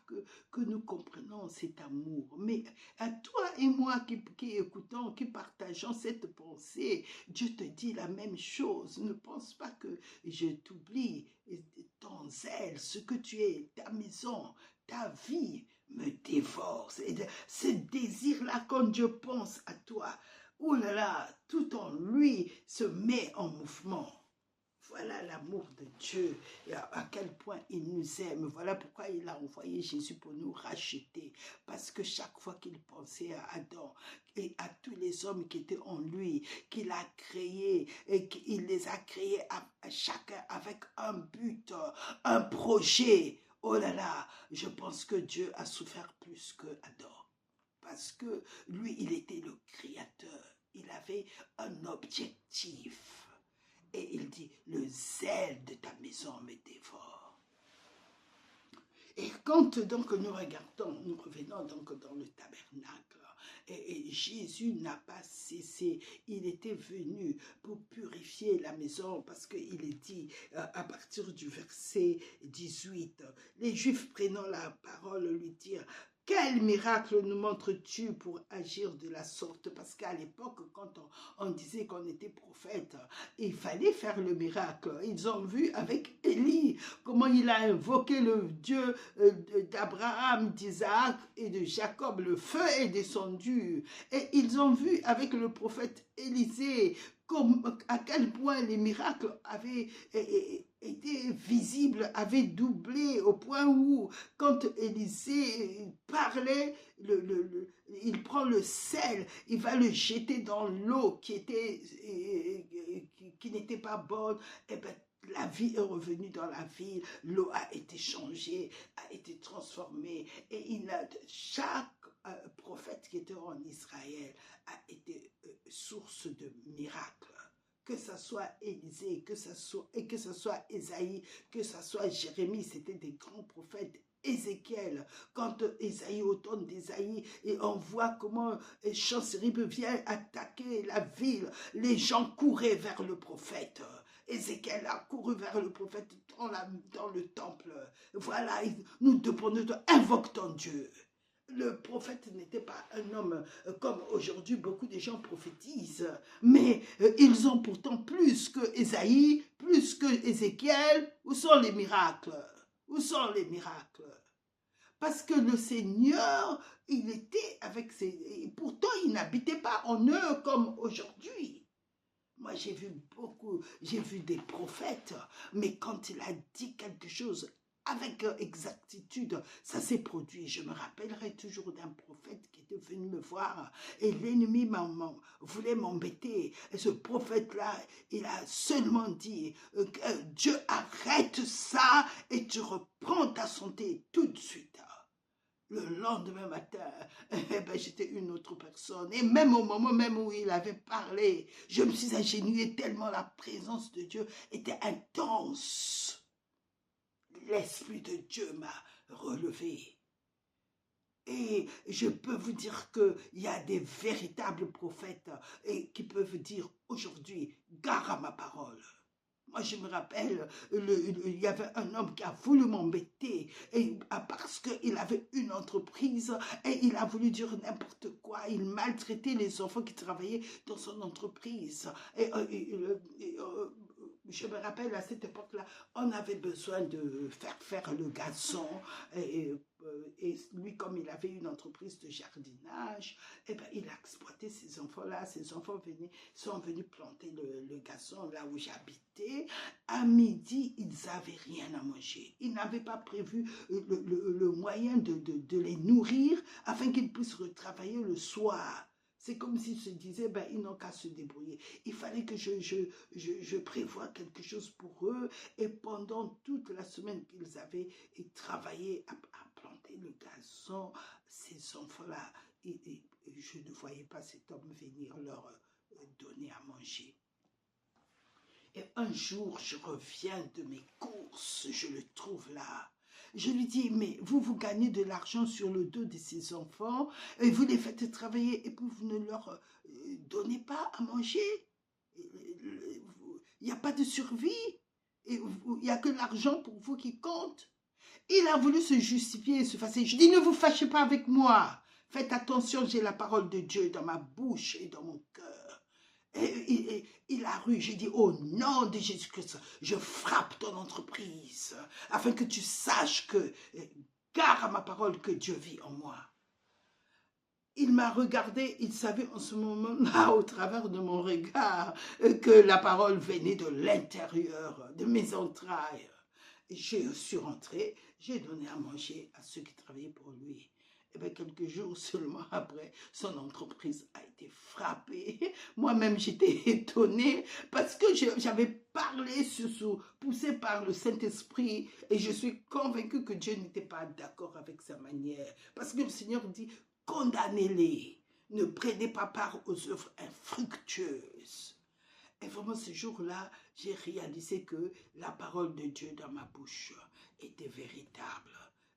que nous comprenons cet amour. Mais à toi et moi qui écoutons, qui partageons cette pensée, Dieu te dit la même chose. Ne pense pas que je t'oublie. Ton zèle, ce que tu es, ta maison, ta vie me dévore. Ce désir-là, quand Dieu pense à toi, oh là là, tout en lui se met en mouvement. Voilà l'amour de Dieu, et à quel point il nous aime. Voilà pourquoi il a envoyé Jésus pour nous racheter. Parce que chaque fois qu'il pensait à Adam et à tous les hommes qui étaient en lui, qu'il a créés, et qu'il les a créés à chacun avec un but, un projet. Oh là là, je pense que Dieu a souffert plus que Adam. Parce que lui, il était le créateur. Il avait un objectif. Et il dit, le zèle de ta maison me dévore. Et quand donc nous revenons donc dans le tabernacle, et Jésus n'a pas cessé, il était venu pour purifier la maison, parce qu'il est dit à partir du verset 18, les Juifs prenant la parole lui dirent, Quel miracle nous montres-tu pour agir de la sorte? Parce qu'à l'époque, quand on disait qu'on était prophète, il fallait faire le miracle. Ils ont vu avec Élie comment il a invoqué le Dieu d'Abraham, d'Isaac et de Jacob. Le feu est descendu. Et ils ont vu avec le prophète Élisée à quel point les miracles avaient été visibles, avaient doublé au point où quand Élisée parlait, il prend le sel, il va le jeter dans l'eau qui n'était pas bonne, et ben, la vie est revenue dans la ville, l'eau a été changée, a été transformée, et chaque prophète qui était en Israël a été source de miracles. Que ce soit Élisée, que ce soit Ésaïe, que ce soit Jérémie, c'était des grands prophètes. Ézéchiel, quand Ésaïe, au temps d'Ésaïe, et on voit comment Sennacherib vient attaquer la ville, les gens couraient vers le prophète. Ézéchiel a couru vers le prophète dans le temple. Voilà, nous demandons, invoque ton Dieu. Le prophète n'était pas un homme comme aujourd'hui, beaucoup de gens prophétisent, mais ils ont pourtant plus que Ésaïe, plus que Ézéchiel. Où sont les miracles? Où sont les miracles? Parce que le Seigneur, il était avec ses... Pourtant, il n'habitait pas en eux comme aujourd'hui. Moi, j'ai vu des prophètes, mais quand il a dit quelque chose avec exactitude, ça s'est produit. Je me rappellerai toujours d'un prophète qui était venu me voir et l'ennemi voulait m'embêter. Et ce prophète-là, il a seulement dit Dieu arrête ça et tu reprends ta santé tout de suite. Le lendemain matin, j'étais une autre personne. Et même au moment même où il avait parlé, je me suis agenouillée tellement la présence de Dieu était intense. L'Esprit de Dieu m'a relevé. Et je peux vous dire qu'il y a des véritables prophètes qui peuvent dire aujourd'hui, gare à ma parole. Moi, je me rappelle, il y avait un homme qui a voulu m'embêter parce qu'il avait une entreprise et il a voulu dire n'importe quoi. Il maltraitait les enfants qui travaillaient dans son entreprise. Je me rappelle, à cette époque-là, on avait besoin de faire le gazon. Et lui, comme il avait une entreprise de jardinage, il a exploité ces enfants-là. Ces enfants sont venus planter le gazon là où j'habitais. À midi, ils n'avaient rien à manger. Ils n'avaient pas prévu le moyen de les nourrir afin qu'ils puissent retravailler le soir. C'est comme s'ils se disaient, ils n'ont qu'à se débrouiller. Il fallait que je prévoie quelque chose pour eux. Et pendant toute la semaine qu'ils avaient travaillé à planter le gazon, ces enfants-là, je ne voyais pas cet homme venir leur donner à manger. Et un jour, je reviens de mes courses, je le trouve là. Je lui dis, mais vous gagnez de l'argent sur le dos de ces enfants, et vous les faites travailler, et puis vous ne leur donnez pas à manger. Il n'y a pas de survie, il n'y a que l'argent pour vous qui compte. Il a voulu se justifier et se fâcher. Je dis, ne vous fâchez pas avec moi. Faites attention, j'ai la parole de Dieu dans ma bouche et dans mon cœur. Et il a ru, j'ai dit, au nom de Jésus-Christ, je frappe ton entreprise, afin que tu saches que, gare à ma parole, que Dieu vit en moi. Il m'a regardé, il savait en ce moment-là, au travers de mon regard, que la parole venait de l'intérieur, de mes entrailles. Je suis rentrée, j'ai donné à manger à ceux qui travaillaient pour lui. Et bien, quelques jours seulement après, son entreprise a été frappée. Moi-même, j'étais étonnée parce que j'avais parlé poussé par le Saint-Esprit et je suis convaincue que Dieu n'était pas d'accord avec sa manière. Parce que le Seigneur dit, condamnez-les, ne prenez pas part aux œuvres infructueuses. Et vraiment, ce jour-là, j'ai réalisé que la parole de Dieu dans ma bouche était véritable.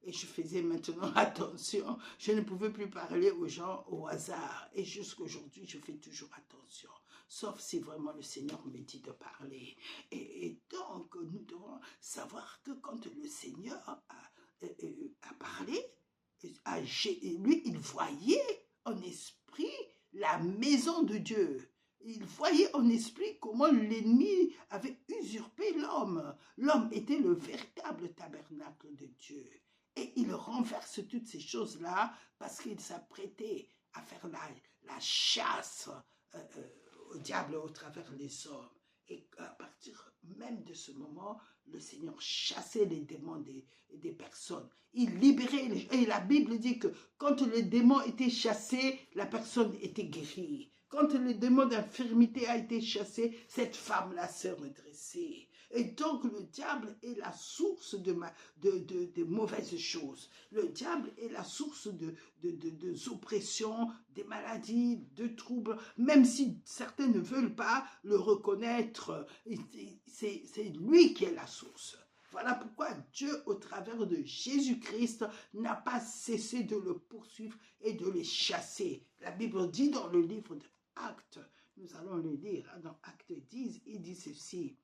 Et je faisais maintenant attention. Je ne pouvais plus parler aux gens au hasard. Et jusqu'à aujourd'hui, je fais toujours attention. Sauf si vraiment le Seigneur me dit de parler. Et donc, nous devons savoir que quand le Seigneur a parlé, lui, il voyait en esprit la maison de Dieu. Il voyait en esprit comment l'ennemi avait usurpé l'homme. L'homme était le véritable tabernacle de Dieu. Et il renverse toutes ces choses-là parce qu'il s'apprêtait à faire la chasse au diable au travers des hommes. Et à partir même de ce moment, le Seigneur chassait les démons des personnes. Il libérait, et la Bible dit que quand le démon était chassé, la personne était guérie. Quand le démon d'infirmité a été chassé, cette femme-là s'est redressée. Et donc le diable est la source de mauvaises choses. Le diable est la source de oppressions, des maladies, de troubles. Même si certains ne veulent pas le reconnaître, c'est lui qui est la source. Voilà pourquoi Dieu, au travers de Jésus-Christ, n'a pas cessé de le poursuivre et de les chasser. La Bible dit dans le livre d'Actes, nous allons le lire, dans Actes 10, il dit ceci.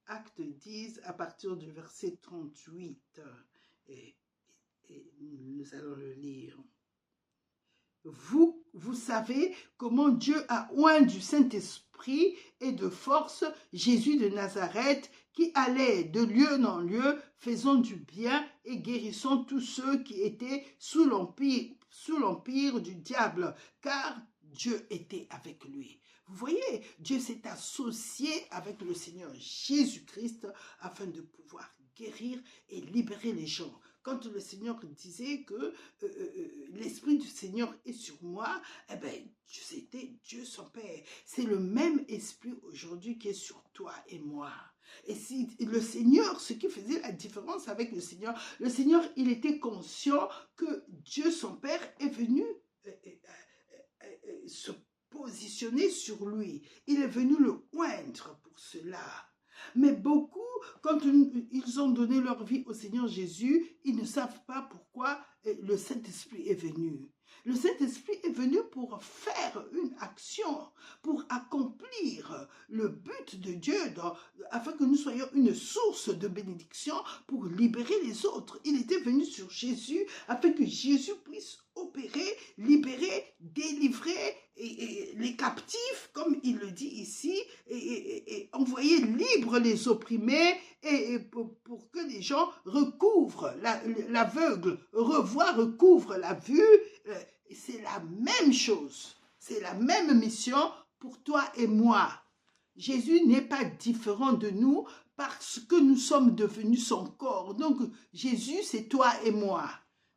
Acte 10, à partir du verset 38, et nous allons le lire. Vous savez comment Dieu a oint du Saint-Esprit et de force Jésus de Nazareth, qui allait de lieu en lieu, faisant du bien et guérissant tous ceux qui étaient sous l'empire du diable, car Dieu était avec lui. Vous voyez, Dieu s'est associé avec le Seigneur Jésus-Christ afin de pouvoir guérir et libérer les gens. Quand le Seigneur disait que l'Esprit du Seigneur est sur moi, eh bien, c'était Dieu son Père. C'est le même Esprit aujourd'hui qui est sur toi et moi. Et si le Seigneur, ce qui faisait la différence avec le Seigneur, il était conscient que Dieu son Père est venu se positionner sur lui. Il est venu le oindre pour cela. Mais beaucoup, quand ils ont donné leur vie au Seigneur Jésus, ils ne savent pas pourquoi le Saint-Esprit est venu. Le Saint-Esprit est venu pour faire une action, pour accomplir le but de Dieu, afin que nous soyons une source de bénédiction pour libérer les autres. Il était venu sur Jésus afin que Jésus puisse opérer, libérer, délivrer les captifs, comme il le dit ici, et envoyer libres les opprimés, et pour que les gens recouvrent l'aveugle, revoient, recouvrent la vue. C'est la même chose, c'est la même mission pour toi et moi. Jésus n'est pas différent de nous parce que nous sommes devenus son corps. Donc Jésus, c'est toi et moi.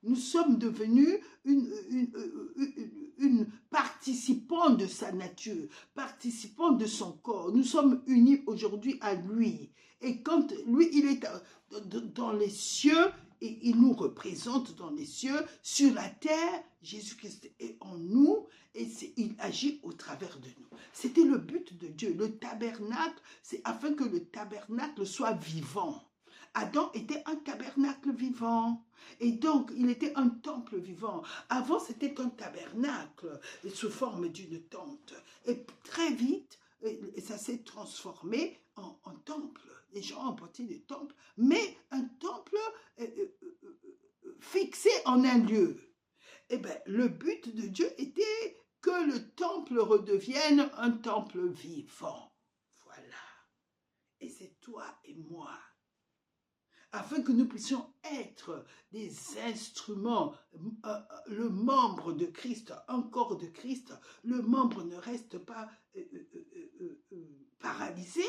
Nous sommes devenus une participant de sa nature, participant de son corps. Nous sommes unis aujourd'hui à lui. Et quand lui, il est dans les cieux, et il nous représente dans les cieux, sur la terre, Jésus-Christ est en nous et il agit au travers de nous. C'était le but de Dieu. Le tabernacle, c'est afin que le tabernacle soit vivant. Adam était un tabernacle vivant. Et donc, il était un temple vivant. Avant, c'était un tabernacle sous forme d'une tente. Et très vite, ça s'est transformé en temple. Les gens ont bâti des temples, mais un temple fixé en un lieu. Eh bien, le but de Dieu était que le temple redevienne un temple vivant. Voilà. Et c'est toi et moi. Afin que nous puissions être des instruments, le membre de Christ, un corps de Christ, le membre ne reste pas paralysé.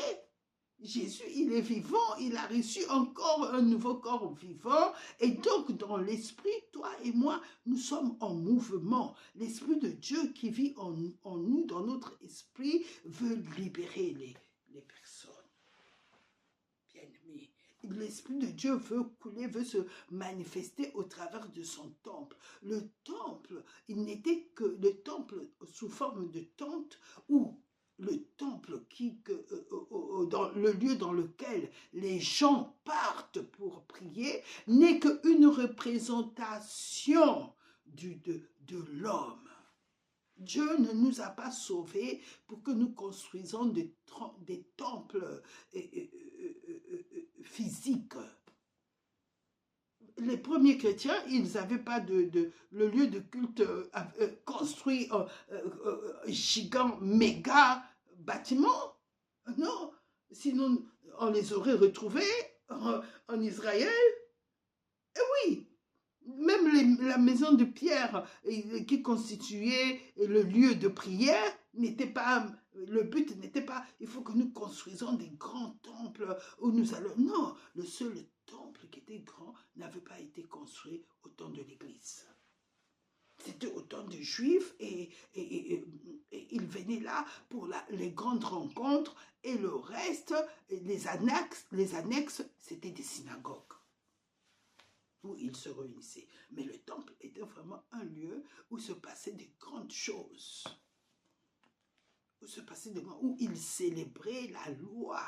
Jésus, il est vivant, il a reçu encore un nouveau corps vivant, et donc dans l'esprit, toi et moi, nous sommes en mouvement. L'esprit de Dieu qui vit en nous, dans notre esprit, veut libérer les personnes. Bien-aimés, l'Esprit de Dieu veut couler, veut se manifester au travers de son temple. Le temple, il n'était que le temple sous forme de tente ou le temple dans le lieu dans lequel les gens partent pour prier n'est qu'une représentation de l'homme. Dieu ne nous a pas sauvés pour que nous construisions des temples physiques. les premiers chrétiens, ils n'avaient pas le lieu de culte construit gigant, méga bâtiment. Non, sinon on les aurait retrouvés en Israël. Et oui, même la maison de Pierre qui constituait le lieu de prière n'était pas, le but n'était pas, il faut que nous construisons des grands temples où nous allons. Non, le seul temple qui était grand n'avait pas été construit au temps de l'Église. C'était au temps des Juifs et ils venaient là pour les grandes rencontres et le reste, les annexes, c'était des synagogues où ils se réunissaient. Mais le temple était vraiment un lieu où se passaient des grandes choses, où ils célébraient la loi,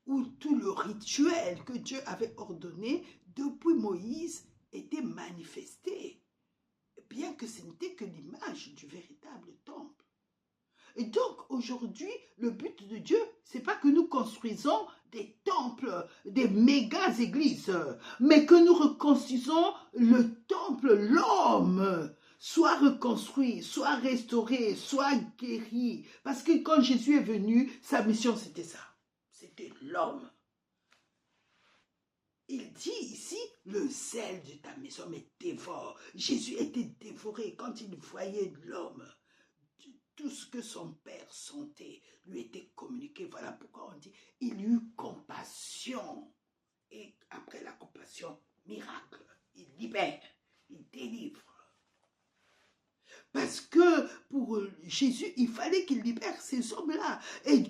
où tout le rituel que Dieu avait ordonné depuis Moïse était manifesté, bien que ce n'était que l'image du véritable temple. Et donc, aujourd'hui, le but de Dieu, c'est pas que nous construisons des temples, des méga-églises, mais que nous reconstruisons le temple, l'homme, soit reconstruit, soit restauré, soit guéri. Parce que quand Jésus est venu, sa mission, c'était ça. C'était l'homme. Il dit ici, le zèle de ta maison me dévore. Jésus était dévoré quand il voyait l'homme. Tout ce que son père sentait lui était communiqué. Voilà pourquoi on dit, il eut compassion. Et après la compassion, miracle, il libère, il délivre. Parce que pour Jésus, il fallait qu'il libère ces hommes-là. Et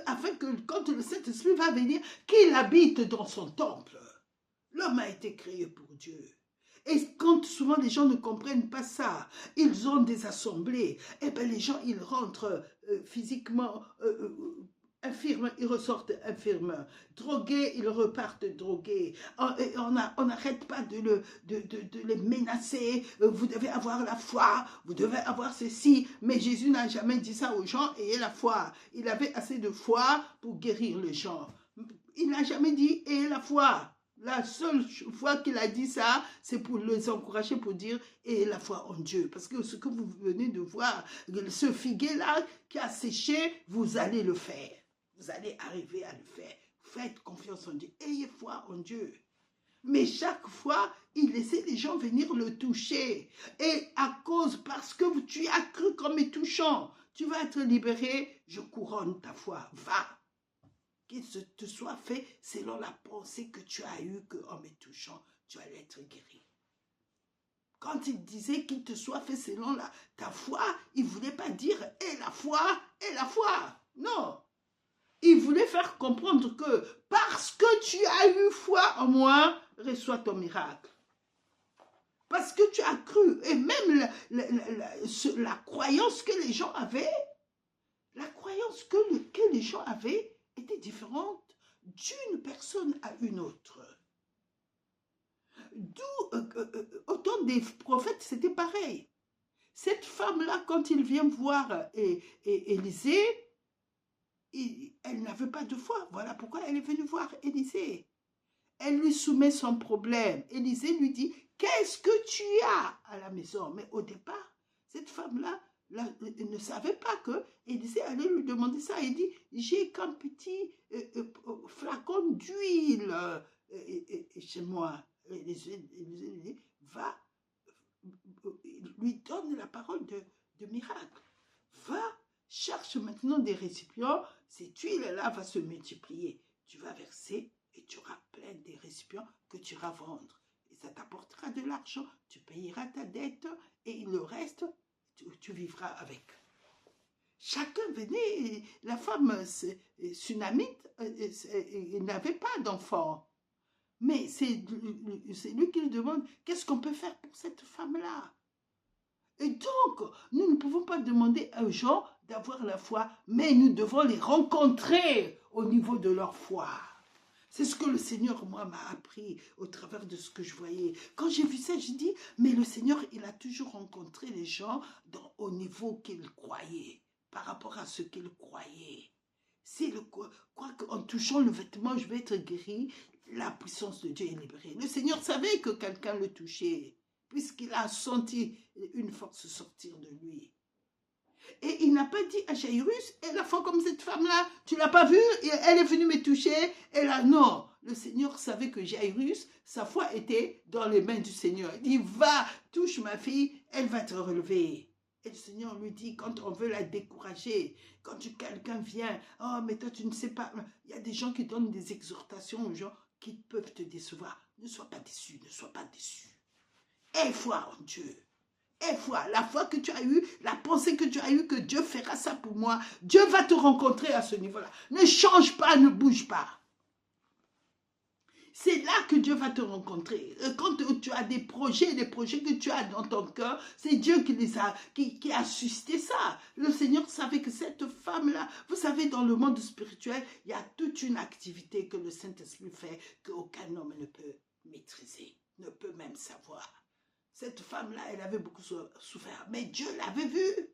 afin que quand le Saint-Esprit va venir, qu'il habite dans son temple. L'homme a été créé pour Dieu. Et quand souvent les gens ne comprennent pas ça, ils ont des assemblées, et bien les gens, ils rentrent physiquement infirmes, ils ressortent infirmes, drogués, ils repartent drogués. On n'arrête pas de les menacer, vous devez avoir la foi, vous devez avoir ceci, mais Jésus n'a jamais dit ça aux gens, ayez la foi. Il avait assez de foi pour guérir les gens. Il n'a jamais dit ayez la foi. La seule fois qu'il a dit ça, c'est pour les encourager, pour dire « et la foi en Dieu ». Parce que ce que vous venez de voir, ce figuier-là qui a séché, vous allez le faire. Vous allez arriver à le faire. Faites confiance en Dieu. Ayez foi en Dieu. Mais chaque fois, il laissait les gens venir le toucher. Et parce que tu as cru comme me touchant, tu vas être libéré, je couronne ta foi. Va. Qu'il te soit fait selon la pensée que tu as eue, qu'en me touchant, tu allais être guéri. Quand il disait qu'il te soit fait selon ta foi, il ne voulait pas dire « et la foi, et la foi ». Non. Il voulait faire comprendre que parce que tu as eu foi en moi, reçois ton miracle. Parce que tu as cru. Et même la croyance que les gens avaient, que les gens avaient, était différente d'une personne à une autre. D'où, au temps des prophètes, c'était pareil. Cette femme-là, quand il vient voir Élisée, elle n'avait pas de foi. Voilà pourquoi elle est venue voir Élisée. Elle lui soumet son problème. Élisée lui dit, qu'est-ce que tu as à la maison? Mais au départ, cette femme-là, elle ne savait pas que Élisée allait lui demander ça. Il dit, j'ai qu'un petit flacon d'huile chez moi. Élisée lui dit, va, lui donne la parole de miracle. Va, cherche maintenant des récipients. Cette huile-là va se multiplier. Tu vas verser et tu auras plein des récipients que tu iras vendre. Et ça t'apportera de l'argent. Tu payeras ta dette et le reste, tu vivras avec. Chacun venait, la femme sunamite, il n'avait pas d'enfant. Mais c'est lui qui lui demande, qu'est-ce qu'on peut faire pour cette femme-là? Et donc, nous ne pouvons pas demander aux gens d'avoir la foi, mais nous devons les rencontrer au niveau de leur foi. C'est ce que le Seigneur, moi, m'a appris au travers de ce que je voyais. Quand j'ai vu ça, j'ai dit, mais le Seigneur, il a toujours rencontré les gens au niveau qu'ils croyaient, par rapport à ce qu'ils croyaient. Si quoi qu'en touchant le vêtement, je vais être guéri, la puissance de Dieu est libérée. Le Seigneur savait que quelqu'un le touchait, puisqu'il a senti une force sortir de lui. Et il n'a pas dit à Jairus, et la foi comme cette femme-là, tu l'as pas vue, elle est venue me toucher, et là, non. Le Seigneur savait que Jairus, sa foi était dans les mains du Seigneur. Il dit, va, touche ma fille, elle va te relever. Et le Seigneur lui dit, quand on veut la décourager, quand quelqu'un vient, oh, mais toi, tu ne sais pas. Il y a des gens qui donnent des exhortations aux gens qui peuvent te décevoir. Ne sois pas déçu, ne sois pas déçu. Aie foi en Dieu. Aie foi, la foi que tu as eue, la pensée que tu as eue, que Dieu fera ça pour moi. Dieu va te rencontrer à ce niveau-là. Ne change pas, ne bouge pas. C'est là que Dieu va te rencontrer. Quand tu as des projets que tu as dans ton cœur, c'est Dieu qui a suscité ça. Le Seigneur savait que cette femme-là, vous savez, dans le monde spirituel, il y a toute une activité que le Saint-Esprit fait qu'aucun homme ne peut maîtriser, ne peut même savoir. Cette femme-là, elle avait beaucoup souffert, mais Dieu l'avait vue.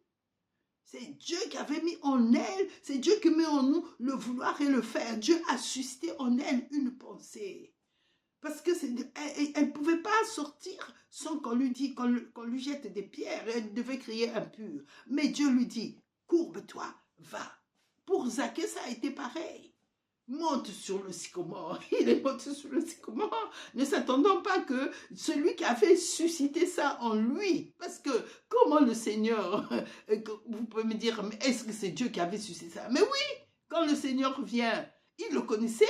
C'est Dieu qui avait mis en elle, c'est Dieu qui met en nous le vouloir et le faire. Dieu a suscité en elle une pensée. Parce que elle ne pouvait pas sortir sans qu'on lui dise, qu'on lui jette des pierres. Elle devait crier impure. Mais Dieu lui dit, courbe-toi, va. Pour Zaché, ça a été pareil. Monte sur le sycomore. Il est monté sur le sycomore, ne s'attendant pas que celui qui avait suscité ça en lui, parce que comment le Seigneur, vous pouvez me dire, est-ce que c'est Dieu qui avait suscité ça? Mais oui, quand le Seigneur vient, il le connaissait.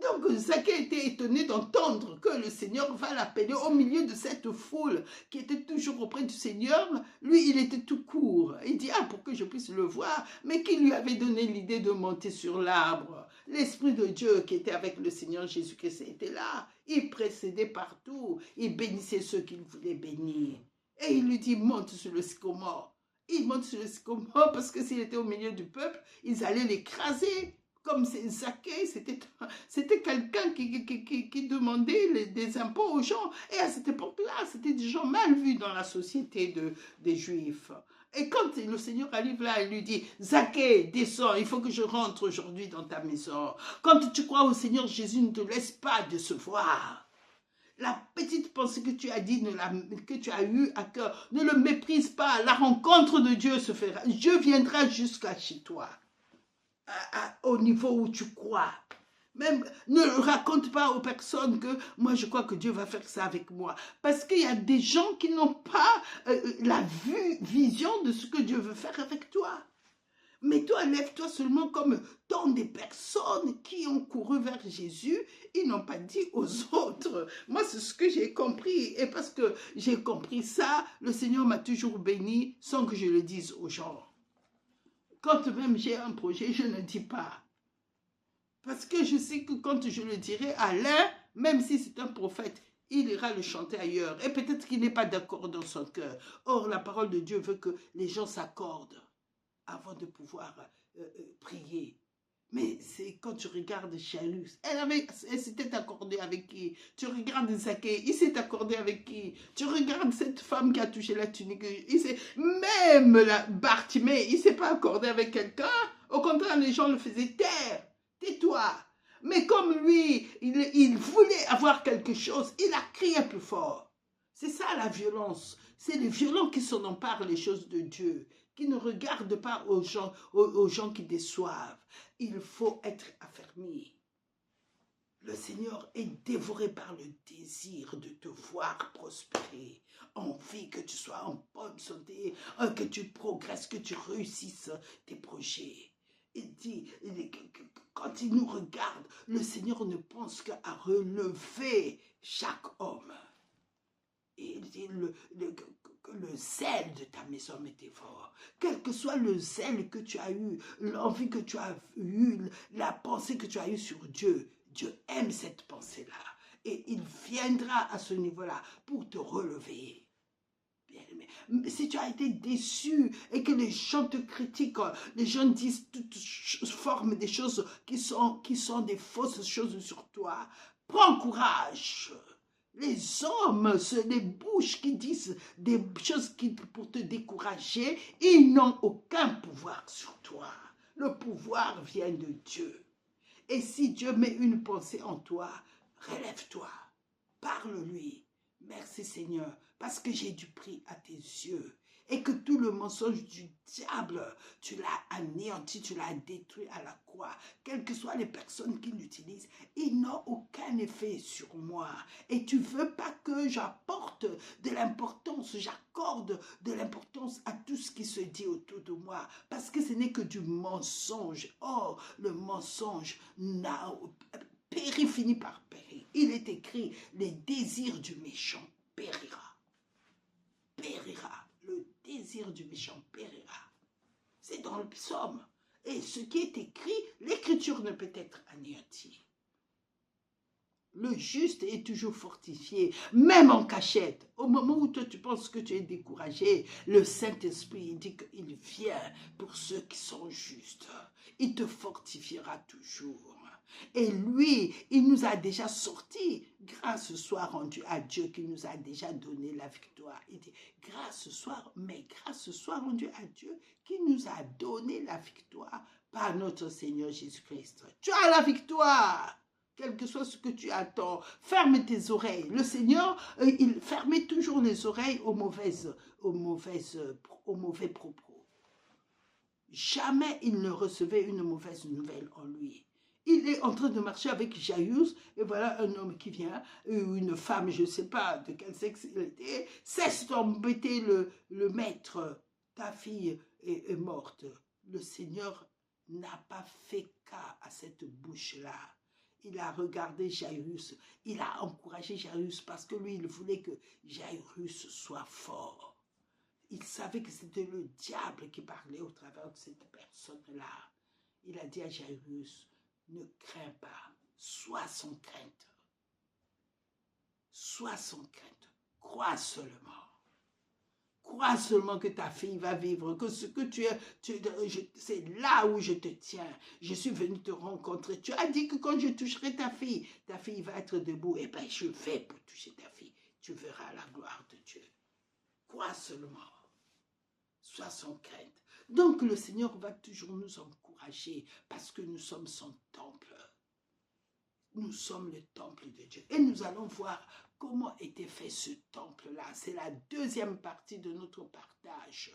Donc Zaché était étonné d'entendre que le Seigneur va l'appeler au milieu de cette foule qui était toujours auprès du Seigneur. Lui, il était tout court. Il dit, ah, pour que je puisse le voir. Mais qui lui avait donné l'idée de monter sur l'arbre? L'Esprit de Dieu qui était avec le Seigneur Jésus-Christ était là. Il précédait partout. Il bénissait ceux qu'il voulait bénir. Et il lui dit, monte sur le sycomore. Il monte sur le sycomore parce que s'il était au milieu du peuple, ils allaient l'écraser. Comme c'est Zaché, c'était quelqu'un qui demandait des impôts aux gens. Et à cette époque-là, c'était des gens mal vus dans la société des Juifs. Et quand le Seigneur arrive là, il lui dit, Zaché, descends, il faut que je rentre aujourd'hui dans ta maison. Quand tu crois au Seigneur, Jésus ne te laisse pas décevoir. La petite pensée que tu as dit, que tu as eue à cœur, ne le méprise pas. La rencontre de Dieu se fera. Dieu viendra jusqu'à chez toi. Au niveau où tu crois. Même ne raconte pas aux personnes que moi je crois que Dieu va faire ça avec moi. Parce qu'il y a des gens qui n'ont pas la vision de ce que Dieu veut faire avec toi. Mais toi, lève-toi seulement comme tant des personnes qui ont couru vers Jésus, ils n'ont pas dit aux autres. Moi, c'est ce que j'ai compris. Et parce que j'ai compris ça, le Seigneur m'a toujours béni sans que je le dise aux gens. Quand même j'ai un projet, je ne dis pas. Parce que je sais que quand je le dirai à l'un, même si c'est un prophète, il ira le chanter ailleurs. Et peut-être qu'il n'est pas d'accord dans son cœur. Or, la parole de Dieu veut que les gens s'accordent avant de pouvoir prier. Mais c'est quand tu regardes Jairus, elle s'était accordée avec qui? Tu regardes Zaché, il s'est accordé avec qui? Tu regardes cette femme qui a touché la tunique, même Bartimée, il ne s'est pas accordé avec quelqu'un. Au contraire, les gens le faisaient taire. Tais-toi. Mais comme lui, il voulait avoir quelque chose, il a crié plus fort. C'est ça la violence. C'est les violents qui s'en emparent les choses de Dieu, qui ne regardent pas aux gens qui déçoivent. Il faut être affermi. Le Seigneur est dévoré par le désir de te voir prospérer, envie que tu sois en bonne santé, que tu progresses, que tu réussisses tes projets. Il dit, quand il nous regarde, le Seigneur ne pense qu'à relever chaque homme. Et il dit, le zèle de ta maison me dévore. Quel que soit le zèle que tu as eu, l'envie que tu as eu, la pensée que tu as eue sur Dieu, Dieu aime cette pensée-là. Et il viendra à ce niveau-là pour te relever. Mais si tu as été déçu et que les gens te critiquent, les gens disent toutes formes des choses qui sont des fausses choses sur toi, prends courage. Les hommes, les bouches qui disent des choses pour te décourager, ils n'ont aucun pouvoir sur toi. Le pouvoir vient de Dieu. Et si Dieu met une pensée en toi, relève-toi, parle-lui. Merci Seigneur, parce que j'ai du prix à tes yeux. Et que tout le mensonge du diable, tu l'as anéanti, tu l'as détruit à la croix. Quelles que soient les personnes qui l'utilisent, ils n'ont aucun effet sur moi. Et tu veux pas que j'apporte de l'importance, j'accorde de l'importance à tout ce qui se dit autour de moi. Parce que ce n'est que du mensonge. Or, le mensonge finit par périr. Il est écrit, les désirs du méchant périra. Périra. Le désir du méchant périra. C'est dans le psaume. Et ce qui est écrit, l'écriture ne peut être anéantie. Le juste est toujours fortifié, même en cachette. Au moment où toi tu penses que tu es découragé, le Saint-Esprit dit qu'il vient pour ceux qui sont justes. Il te fortifiera toujours. Et lui, il nous a déjà sortis. Grâce soit rendue à Dieu qui nous a déjà donné la victoire. Il dit, grâce soit rendue à Dieu qui nous a donné la victoire par notre Seigneur Jésus-Christ. Tu as la victoire. Quel que soit ce que tu attends, ferme tes oreilles. Le Seigneur, il fermait toujours les oreilles aux mauvais propos. Jamais il ne recevait une mauvaise nouvelle en lui. Il est en train de marcher avec Jaïrus, et voilà un homme qui vient, une femme, je ne sais pas de quel sexe il était, cesse d'embêter le maître, ta fille est morte. Le Seigneur n'a pas fait cas à cette bouche-là. Il a regardé Jaïrus, il a encouragé Jaïrus parce que lui, il voulait que Jaïrus soit fort. Il savait que c'était le diable qui parlait au travers de cette personne-là. Il a dit à Jaïrus, ne crains pas, sois sans crainte. Sois sans crainte, crois seulement. Crois seulement que ta fille va vivre, que ce que tu es, c'est là où je te tiens. Je suis venu te rencontrer. Tu as dit que quand je toucherai ta fille va être debout. Eh bien, je vais pour toucher ta fille. Tu verras la gloire de Dieu. Crois seulement. Sois sans crainte. Donc, le Seigneur va toujours nous encourager parce que nous sommes son temple. Nous sommes le temple de Dieu. Et nous allons voir comment était fait ce temple-là. C'est la deuxième partie de notre partage.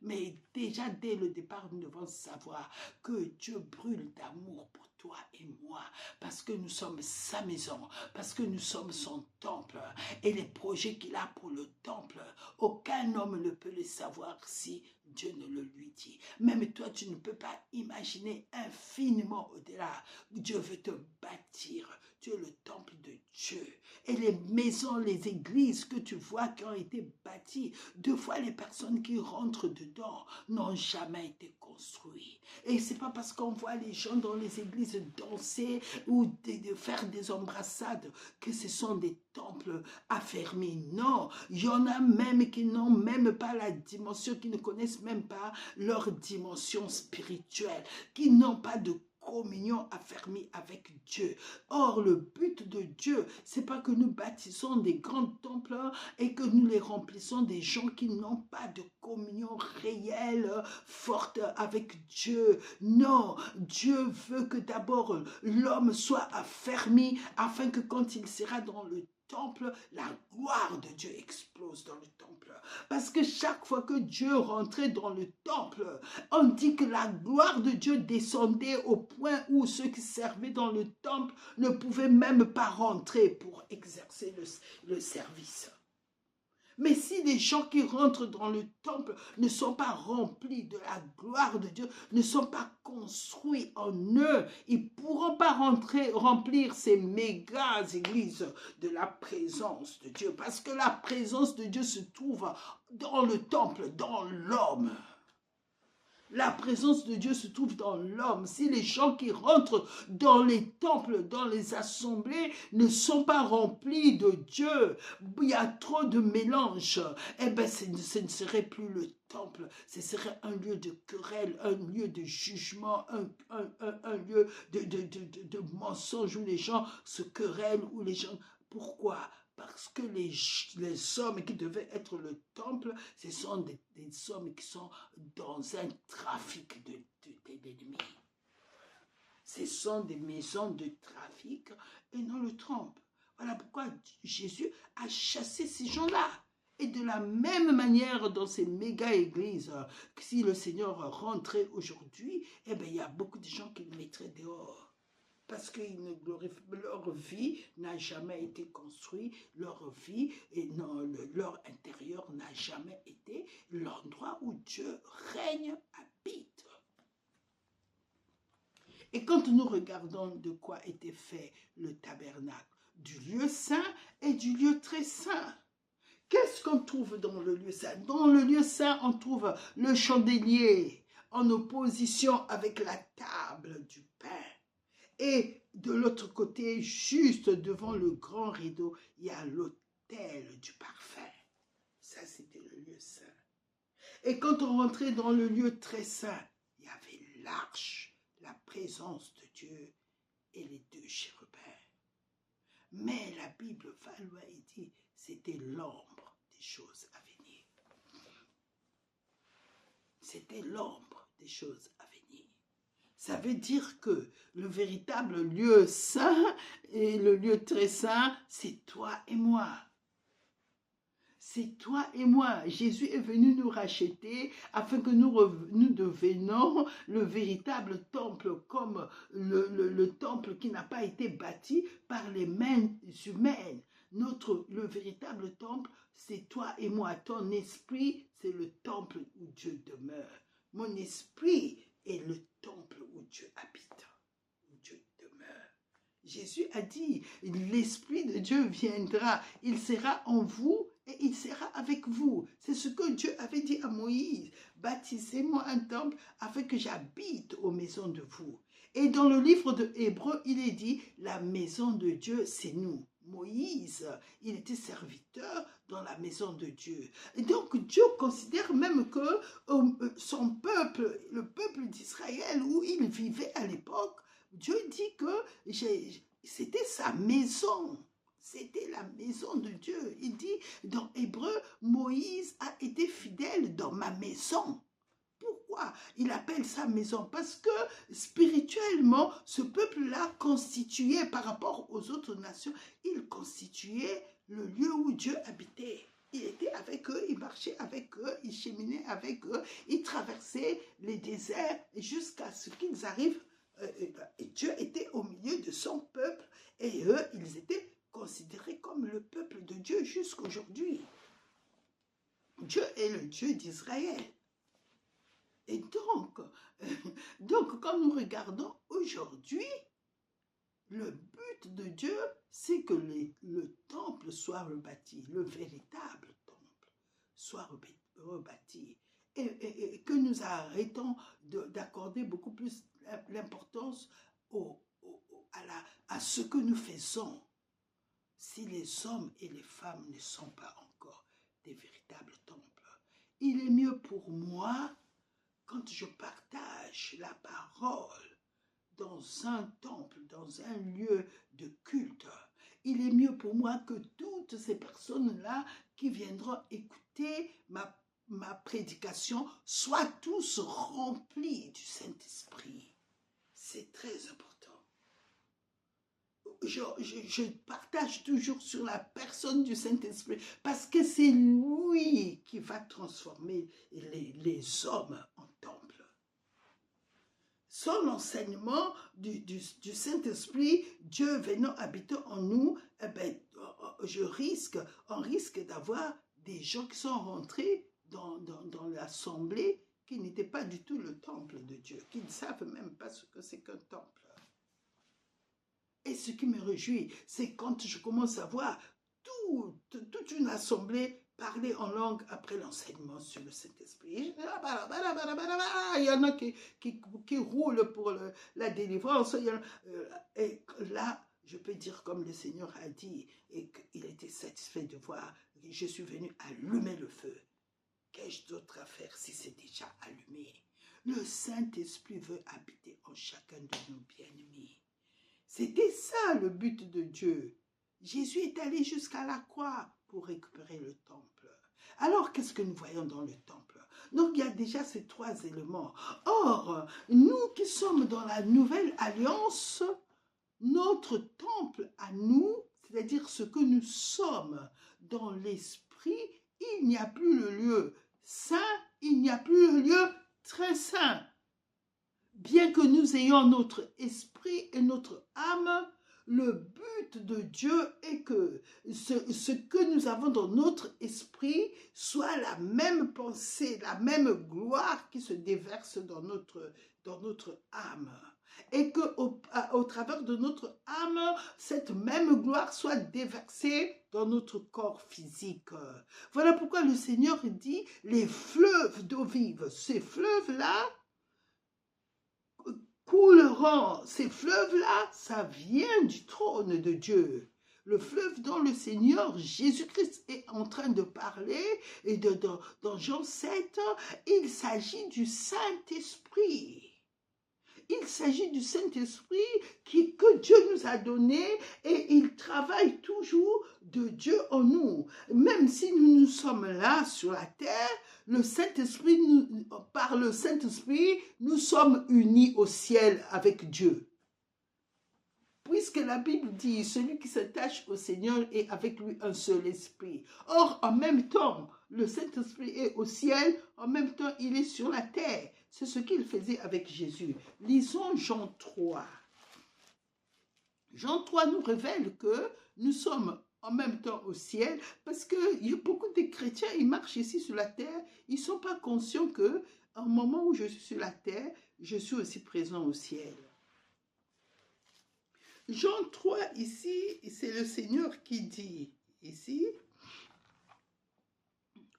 Mais déjà, dès le départ, nous devons savoir que Dieu brûle d'amour pour toi et moi, parce que nous sommes sa maison, parce que nous sommes son temple. Et les projets qu'il a pour le temple, aucun homme ne peut les savoir si Dieu ne le lui dit. Même toi, tu ne peux pas imaginer infiniment au-delà. Dieu veut te bâtir. Tu es le temple de Dieu. Et les maisons, les églises que tu vois qui ont été bâties, deux fois les personnes qui rentrent dedans n'ont jamais été construites. Et c'est pas parce qu'on voit les gens dans les églises danser ou de faire des embrassades que ce sont des temples affermis. Non, il y en a même qui n'ont même pas la dimension, qui ne connaissent même pas leur dimension spirituelle, qui n'ont pas de communion affermie avec Dieu. Or, le but de Dieu, c'est pas que nous bâtissons des grands temples et que nous les remplissons des gens qui n'ont pas de communion réelle, forte avec Dieu. Non, Dieu veut que d'abord l'homme soit affermi afin que quand il sera dans le temple, la gloire de Dieu explose dans le temple. Parce que chaque fois que Dieu rentrait dans le temple, on dit que la gloire de Dieu descendait au point où ceux qui servaient dans le temple ne pouvaient même pas rentrer pour exercer le service. Mais si les gens qui rentrent dans le temple ne sont pas remplis de la gloire de Dieu, ne sont pas construits en eux, ils ne pourront pas remplir ces méga églises de la présence de Dieu. Parce que la présence de Dieu se trouve dans le temple, dans l'homme. La présence de Dieu se trouve dans l'homme. Si les gens qui rentrent dans les temples, dans les assemblées, ne sont pas remplis de Dieu, il y a trop de mélange, eh bien, ce ne serait plus le temple, ce serait un lieu de querelle, un lieu de jugement, un lieu de mensonge où les gens se querellent, où les gens... Pourquoi ? Parce que les hommes qui devaient être le temple, ce sont des hommes qui sont dans un trafic d'ennemis. Ce sont des maisons de trafic et non le temple. Voilà pourquoi Jésus a chassé ces gens-là. Et de la même manière, dans ces méga-églises, si le Seigneur rentrait aujourd'hui, eh bien, il y a beaucoup de gens qui le mettraient dehors. Parce que leur vie n'a jamais été construite, leur vie et non, leur intérieur n'a jamais été l'endroit où Dieu règne, habite. Et quand nous regardons de quoi était fait le tabernacle, du lieu saint et du lieu très saint. Qu'est-ce qu'on trouve dans le lieu saint? Dans le lieu saint, on trouve le chandelier en opposition avec la table du pain. Et de l'autre côté, juste devant le grand rideau, il y a l'autel du parfum. Ça, c'était le lieu saint. Et quand on rentrait dans le lieu très saint, il y avait l'arche, la présence de Dieu et les deux chérubins. Mais la Bible va loin et dit, c'était l'ombre des choses à venir. C'était l'ombre des choses à venir. Ça veut dire que le véritable lieu saint et le lieu très saint, c'est toi et moi. C'est toi et moi. Jésus est venu nous racheter afin que nous devenions le véritable temple, comme le temple qui n'a pas été bâti par les mains humaines. Le véritable temple, c'est toi et moi. Ton esprit, c'est le temple où Dieu demeure. Mon esprit est le temple où Dieu habite, où Dieu demeure. Jésus a dit, l'Esprit de Dieu viendra, il sera en vous et il sera avec vous. C'est ce que Dieu avait dit à Moïse, bâtissez-moi un temple afin que j'habite aux maisons de vous. Et dans le livre de Hébreux, il est dit, la maison de Dieu, c'est nous. Moïse, il était serviteur dans la maison de Dieu. Et donc Dieu considère même que son peuple, le peuple d'Israël où il vivait à l'époque, Dieu dit que c'était sa maison. C'était la maison de Dieu. Il dit dans Hébreu, Moïse a été fidèle dans ma maison. Pourquoi il appelle ça maison? Parce que spirituellement, ce peuple-là constituait, par rapport aux autres nations, il constituait le lieu où Dieu habitait. Il était avec eux, il marchait avec eux, il cheminait avec eux, il traversait les déserts jusqu'à ce qu'ils arrivent. Et Dieu était au milieu de son peuple et eux, ils étaient considérés comme le peuple de Dieu jusqu'aujourd'hui. Dieu est le Dieu d'Israël. Et donc, quand nous regardons aujourd'hui, le but de Dieu, c'est que le temple soit rebâti, le véritable temple soit rebâti. Et que nous arrêtons d'accorder beaucoup plus l'importance à ce que nous faisons. Si les hommes et les femmes ne sont pas encore des véritables temples, il est mieux pour moi quand je partage la parole dans un temple, dans un lieu de culte, il est mieux pour moi que toutes ces personnes-là qui viendront écouter ma prédication soient tous remplis du Saint-Esprit. C'est très important. Je partage toujours sur la personne du Saint-Esprit parce que c'est lui qui va transformer les hommes en temple. Sans l'enseignement du Saint-Esprit, Dieu venant habiter en nous, eh ben, on risque d'avoir des gens qui sont rentrés dans l'assemblée qui n'étaient pas du tout le temple de Dieu, qui ne savent même pas ce que c'est qu'un temple. Et ce qui me réjouit, c'est quand je commence à voir toute une assemblée parler en langue après l'enseignement sur le Saint-Esprit. Il y en a qui roulent pour la délivrance. Et là, je peux dire comme le Seigneur a dit, et qu'il était satisfait de voir, je suis venu allumer le feu. Qu'ai-je d'autre à faire si c'est déjà allumé? Le Saint-Esprit veut habiter en chacun de nos bien-aimés. C'était ça le but de Dieu. Jésus est allé jusqu'à la croix pour récupérer le temple. Alors, qu'est-ce que nous voyons dans le temple? Donc, il y a déjà ces trois éléments. Or, nous qui sommes dans la nouvelle alliance, notre temple à nous, c'est-à-dire ce que nous sommes dans l'esprit, il n'y a plus le lieu saint, il n'y a plus le lieu très saint. Bien que nous ayons notre esprit et notre âme, le but de Dieu est que ce que nous avons dans notre esprit soit la même pensée, la même gloire qui se déverse dans notre âme. Et qu'au travers de notre âme, cette même gloire soit déversée dans notre corps physique. Voilà pourquoi le Seigneur dit les fleuves d'eau vive. Ces fleuves-là couleront. Ces fleuves-là, ça vient du trône de Dieu. Le fleuve dont le Seigneur Jésus-Christ est en train de parler, et dans Jean 7, il s'agit du Saint-Esprit. Il s'agit du Saint-Esprit que Dieu nous a donné et il travaille toujours de Dieu en nous. Même si nous sommes là sur la terre, le Saint-Esprit, par le Saint-Esprit, nous sommes unis au ciel avec Dieu. Puisque la Bible dit, celui qui s'attache au Seigneur est avec lui un seul esprit. Or, en même temps, le Saint-Esprit est au ciel, en même temps, il est sur la terre. C'est ce qu'il faisait avec Jésus. Lisons Jean 3. Jean 3 nous révèle que nous sommes en même temps au ciel, parce que beaucoup de chrétiens, ils marchent ici sur la terre, ils ne sont pas conscients que, au moment où je suis sur la terre, je suis aussi présent au ciel. Jean 3, ici, c'est le Seigneur qui dit, ici,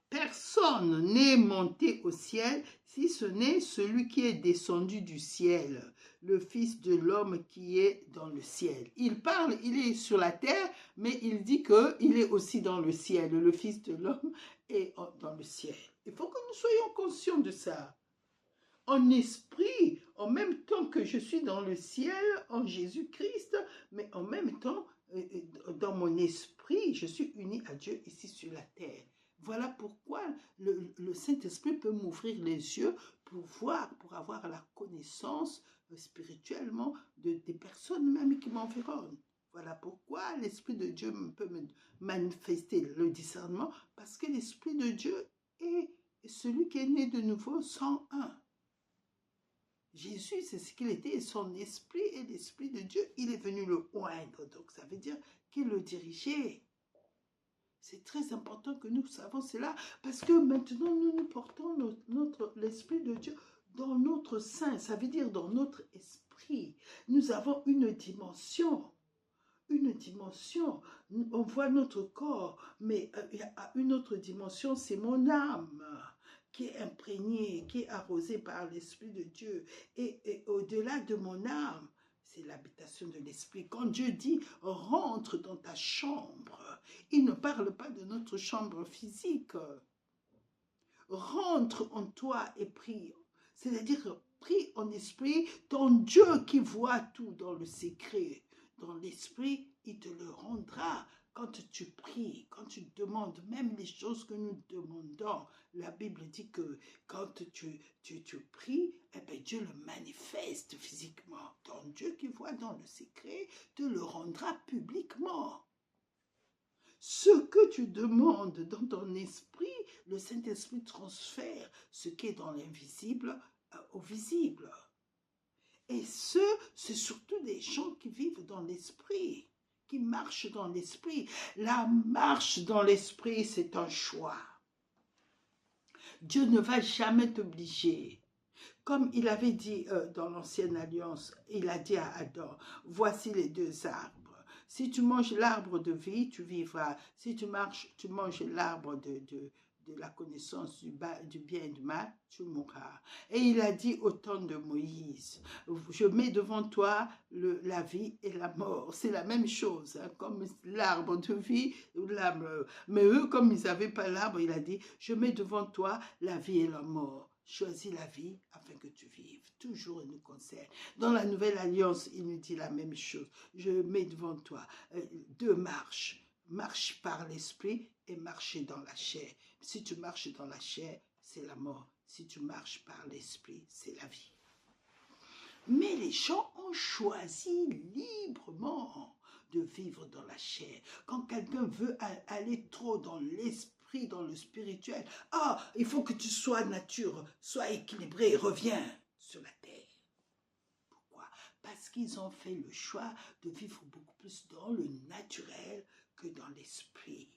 personne n'est monté au ciel si ce n'est celui qui est descendu du ciel, le Fils de l'homme qui est dans le ciel. Il parle, il est sur la terre, mais il dit qu'il est aussi dans le ciel. Le Fils de l'homme est dans le ciel. Il faut que nous soyons conscients de ça. En esprit, en même temps que je suis dans le ciel, en Jésus-Christ, mais en même temps, dans mon esprit, je suis uni à Dieu ici sur la terre. Voilà pourquoi le Saint-Esprit peut m'ouvrir les yeux pour voir, pour avoir la connaissance spirituellement des personnes même qui m'environnent. Voilà pourquoi l'Esprit de Dieu peut me manifester le discernement, parce que l'Esprit de Dieu est celui qui est né de nouveau 101. Jésus, c'est ce qu'il était, son esprit et l'esprit de Dieu, il est venu le oindre. Donc, ça veut dire qu'il le dirigeait. C'est très important que nous savions cela, parce que maintenant, nous portons l'esprit de Dieu dans notre sein, ça veut dire dans notre esprit. Nous avons une dimension. On voit notre corps, mais il y a une autre dimension, c'est mon âme qui est imprégnée, qui est arrosée par l'Esprit de Dieu. Et au-delà de mon âme, c'est l'habitation de l'Esprit. Quand Dieu dit « rentre dans ta chambre », il ne parle pas de notre chambre physique. Rentre en toi et prie. C'est-à-dire, prie en esprit, ton Dieu qui voit tout dans le secret. Dans l'esprit, il te le rendra. Quand tu pries, quand tu demandes même les choses que nous demandons, la Bible dit que quand tu pries, eh bien Dieu le manifeste physiquement. Ton Dieu qui voit dans le secret te le rendra publiquement. Ce que tu demandes dans ton esprit, le Saint-Esprit transfère ce qui est dans l'invisible au visible. Et c'est surtout des gens qui vivent dans l'esprit, qui marchent dans l'esprit. La marche dans l'esprit, c'est un choix. Dieu ne va jamais t'obliger. Comme il avait dit dans l'Ancienne Alliance, il a dit à Adam, voici les deux arbres. Si tu manges l'arbre de vie, tu vivras. Si tu manges l'arbre de la connaissance du bien et du mal, tu mourras. Et il a dit au temps de Moïse, je mets devant toi la vie et la mort. C'est la même chose, hein, comme l'arbre de vie, mais eux, comme ils n'avaient pas l'arbre, il a dit, je mets devant toi la vie et la mort. Choisis la vie afin que tu vives. Toujours, il nous concerne. Dans la Nouvelle Alliance, il nous dit la même chose. Je mets devant toi deux marches. Marche par l'esprit et marcher dans la chair. Si tu marches dans la chair, c'est la mort. si tu marches par l'esprit, c'est la vie. Mais les gens ont choisi librement de vivre dans la chair. Quand quelqu'un veut aller trop dans l'esprit, dans le spirituel, il faut que tu sois nature, sois équilibré, reviens sur la terre. Pourquoi? Parce qu'ils ont fait le choix de vivre beaucoup plus dans le naturel que dans l'esprit.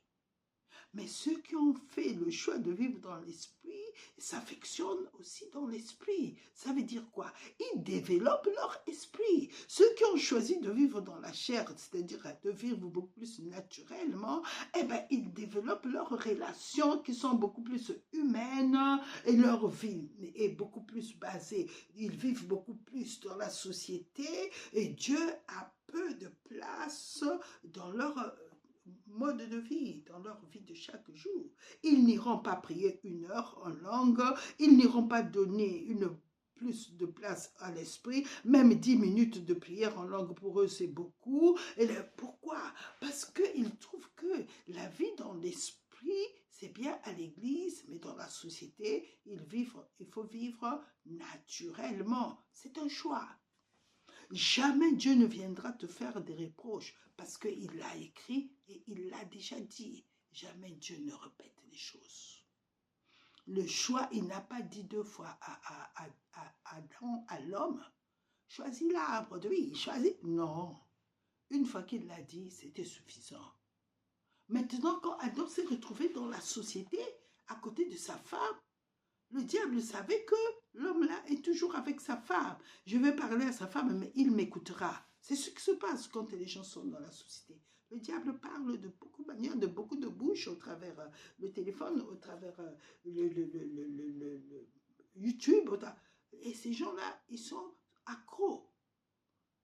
Mais ceux qui ont fait le choix de vivre dans l'esprit s'affectionnent aussi dans l'esprit. Ça veut dire quoi? Ils développent leur esprit. Ceux qui ont choisi de vivre dans la chair, c'est-à-dire de vivre beaucoup plus naturellement, ils développent leurs relations qui sont beaucoup plus humaines et leur vie est beaucoup plus basée. Ils vivent beaucoup plus dans la société et Dieu a peu de place dans leur mode de vie, dans leur vie de chaque jour. Ils n'iront pas prier 1 heure en langue, ils n'iront pas donner plus de place à l'esprit, même 10 minutes de prière en langue pour eux c'est beaucoup. Et pourquoi? Parce qu'ils trouvent que la vie dans l'esprit c'est bien à l'église, mais dans la il faut vivre naturellement. C'est un choix. Jamais Dieu ne viendra te faire des reproches parce qu'il l'a écrit et il l'a déjà dit. Jamais Dieu ne répète les choses. Le choix, il n'a pas dit 2 fois à l'homme, choisis l'arbre de vie, choisis. Non, une fois qu'il l'a dit, c'était suffisant. Maintenant, quand Adam s'est retrouvé dans la société, à côté de sa femme, le diable savait que l'homme-là est toujours avec sa femme. Je vais parler à sa femme, mais il m'écoutera. C'est ce qui se passe quand les gens sont dans la société. Le diable parle de beaucoup de manières, de beaucoup de bouches, au travers le téléphone, au travers le YouTube. Et ces gens-là, ils sont accros.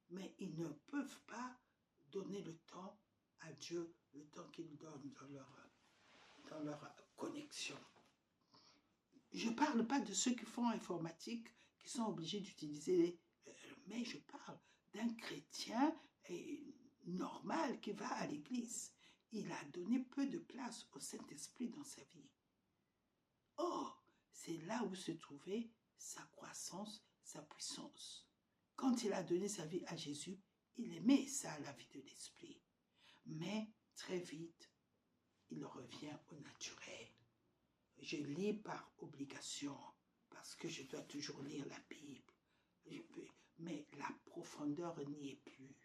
Mais ils ne peuvent pas donner le temps à Dieu, le temps qu'il donne dans leur connexion. Je ne parle pas de ceux qui font informatique, qui sont obligés d'utiliser, mais je parle d'un chrétien normal qui va à l'église. Il a donné peu de place au Saint-Esprit dans sa vie. Or, c'est là où se trouvait sa croissance, sa puissance. Quand il a donné sa vie à Jésus, il aimait ça, la vie de l'Esprit. Mais très vite, il revient au naturel. Je lis par obligation, parce que je dois toujours lire la Bible. Mais la profondeur n'y est plus.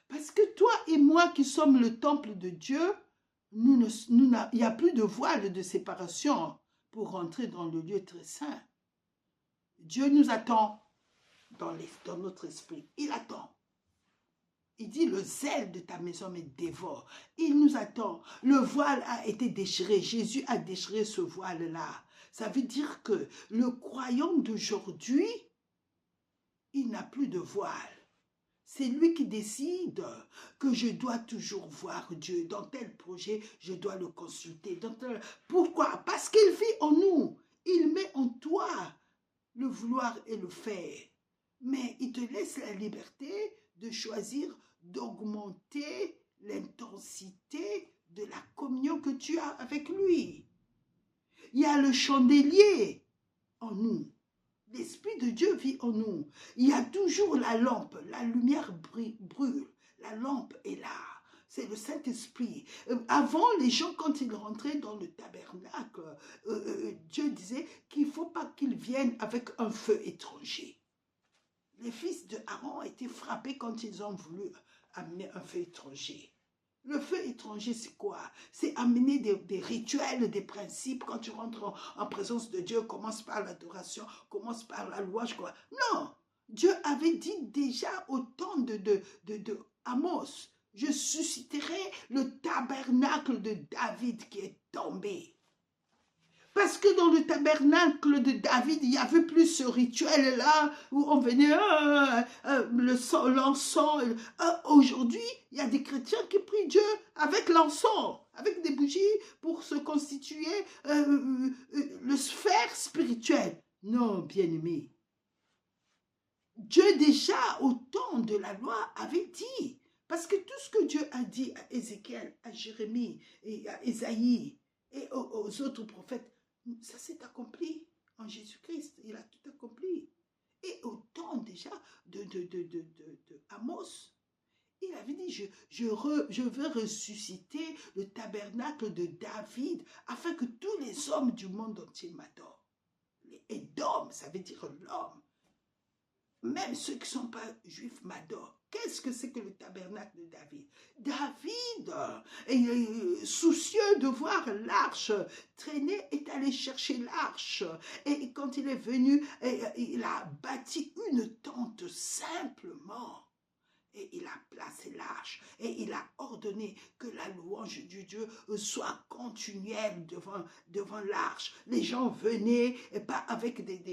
Parce que toi et moi qui sommes le temple de Dieu, il n'y a plus de voile de séparation pour rentrer dans le lieu très saint. Dieu nous attend dans notre esprit. Il attend. Il dit, le zèle de ta maison me dévore. Il nous attend. Le voile a été déchiré. Jésus a déchiré ce voile-là. Ça veut dire que le croyant d'aujourd'hui, il n'a plus de voile. C'est lui qui décide que je dois toujours voir Dieu. Dans tel projet, je dois le consulter. Pourquoi? Parce qu'il vit en nous. Il met en toi le vouloir et le faire. Mais il te laisse la liberté de choisir d'augmenter l'intensité de la communion que tu as avec lui. Il y a le chandelier en nous. L'Esprit de Dieu vit en nous. Il y a toujours la lampe. La lumière brûle. La lampe est là. C'est le Saint-Esprit. Avant, les gens, quand ils rentraient dans le tabernacle, Dieu disait qu'il ne faut pas qu'ils viennent avec un feu étranger. Les fils de Aaron étaient frappés quand ils ont voulu amener un feu étranger. Le feu étranger, c'est quoi? C'est amener des rituels, des principes. Quand tu rentres en présence de Dieu, commence par l'adoration, commence par la louange. Quoi. Non! Dieu avait dit déjà au temps de Amos, je susciterai le tabernacle de David qui est tombé. Parce que dans le tabernacle de David, il n'y avait plus ce rituel-là où on venait, l'encens. Aujourd'hui, il y a des chrétiens qui prient Dieu avec l'encens, avec des bougies pour se constituer le sphère spirituelle. Non, bien-aimé. Dieu déjà, au temps de la loi, avait dit, parce que tout ce que Dieu a dit à Ézéchiel, à Jérémie et à Ésaïe et aux autres prophètes, ça s'est accompli. en Jésus-Christ. Il a tout accompli. Et au temps déjà de Amos, il avait dit, je veux ressusciter le tabernacle de David afin que tous les hommes du monde entier m'adorent. Et d'homme, ça veut dire l'homme. Même ceux qui ne sont pas juifs m'adorent. Qu'est-ce que c'est que le tabernacle de David? David, soucieux de voir l'arche traîner, est allé chercher l'arche. Et quand il est venu, il a bâti une tente simplement. Et il a placé l'arche et il a ordonné que la louange du Dieu soit continuelle devant l'arche. Les gens venaient et pas avec des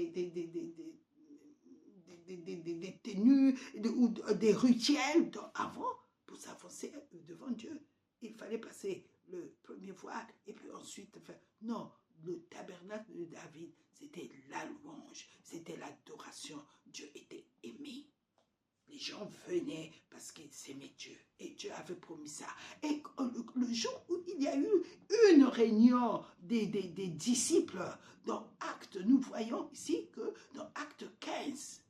tenues ou des rituels avant pour s'avancer devant Dieu. Il fallait passer le premier voile et puis ensuite faire. Non, le tabernacle de David, c'était la louange, c'était l'adoration. Dieu était aimé. Les gens venaient parce qu'ils aimaient Dieu. Et Dieu avait promis ça. Et le jour où il y a eu une réunion des disciples dans Actes, nous voyons ici que dans Acte 15,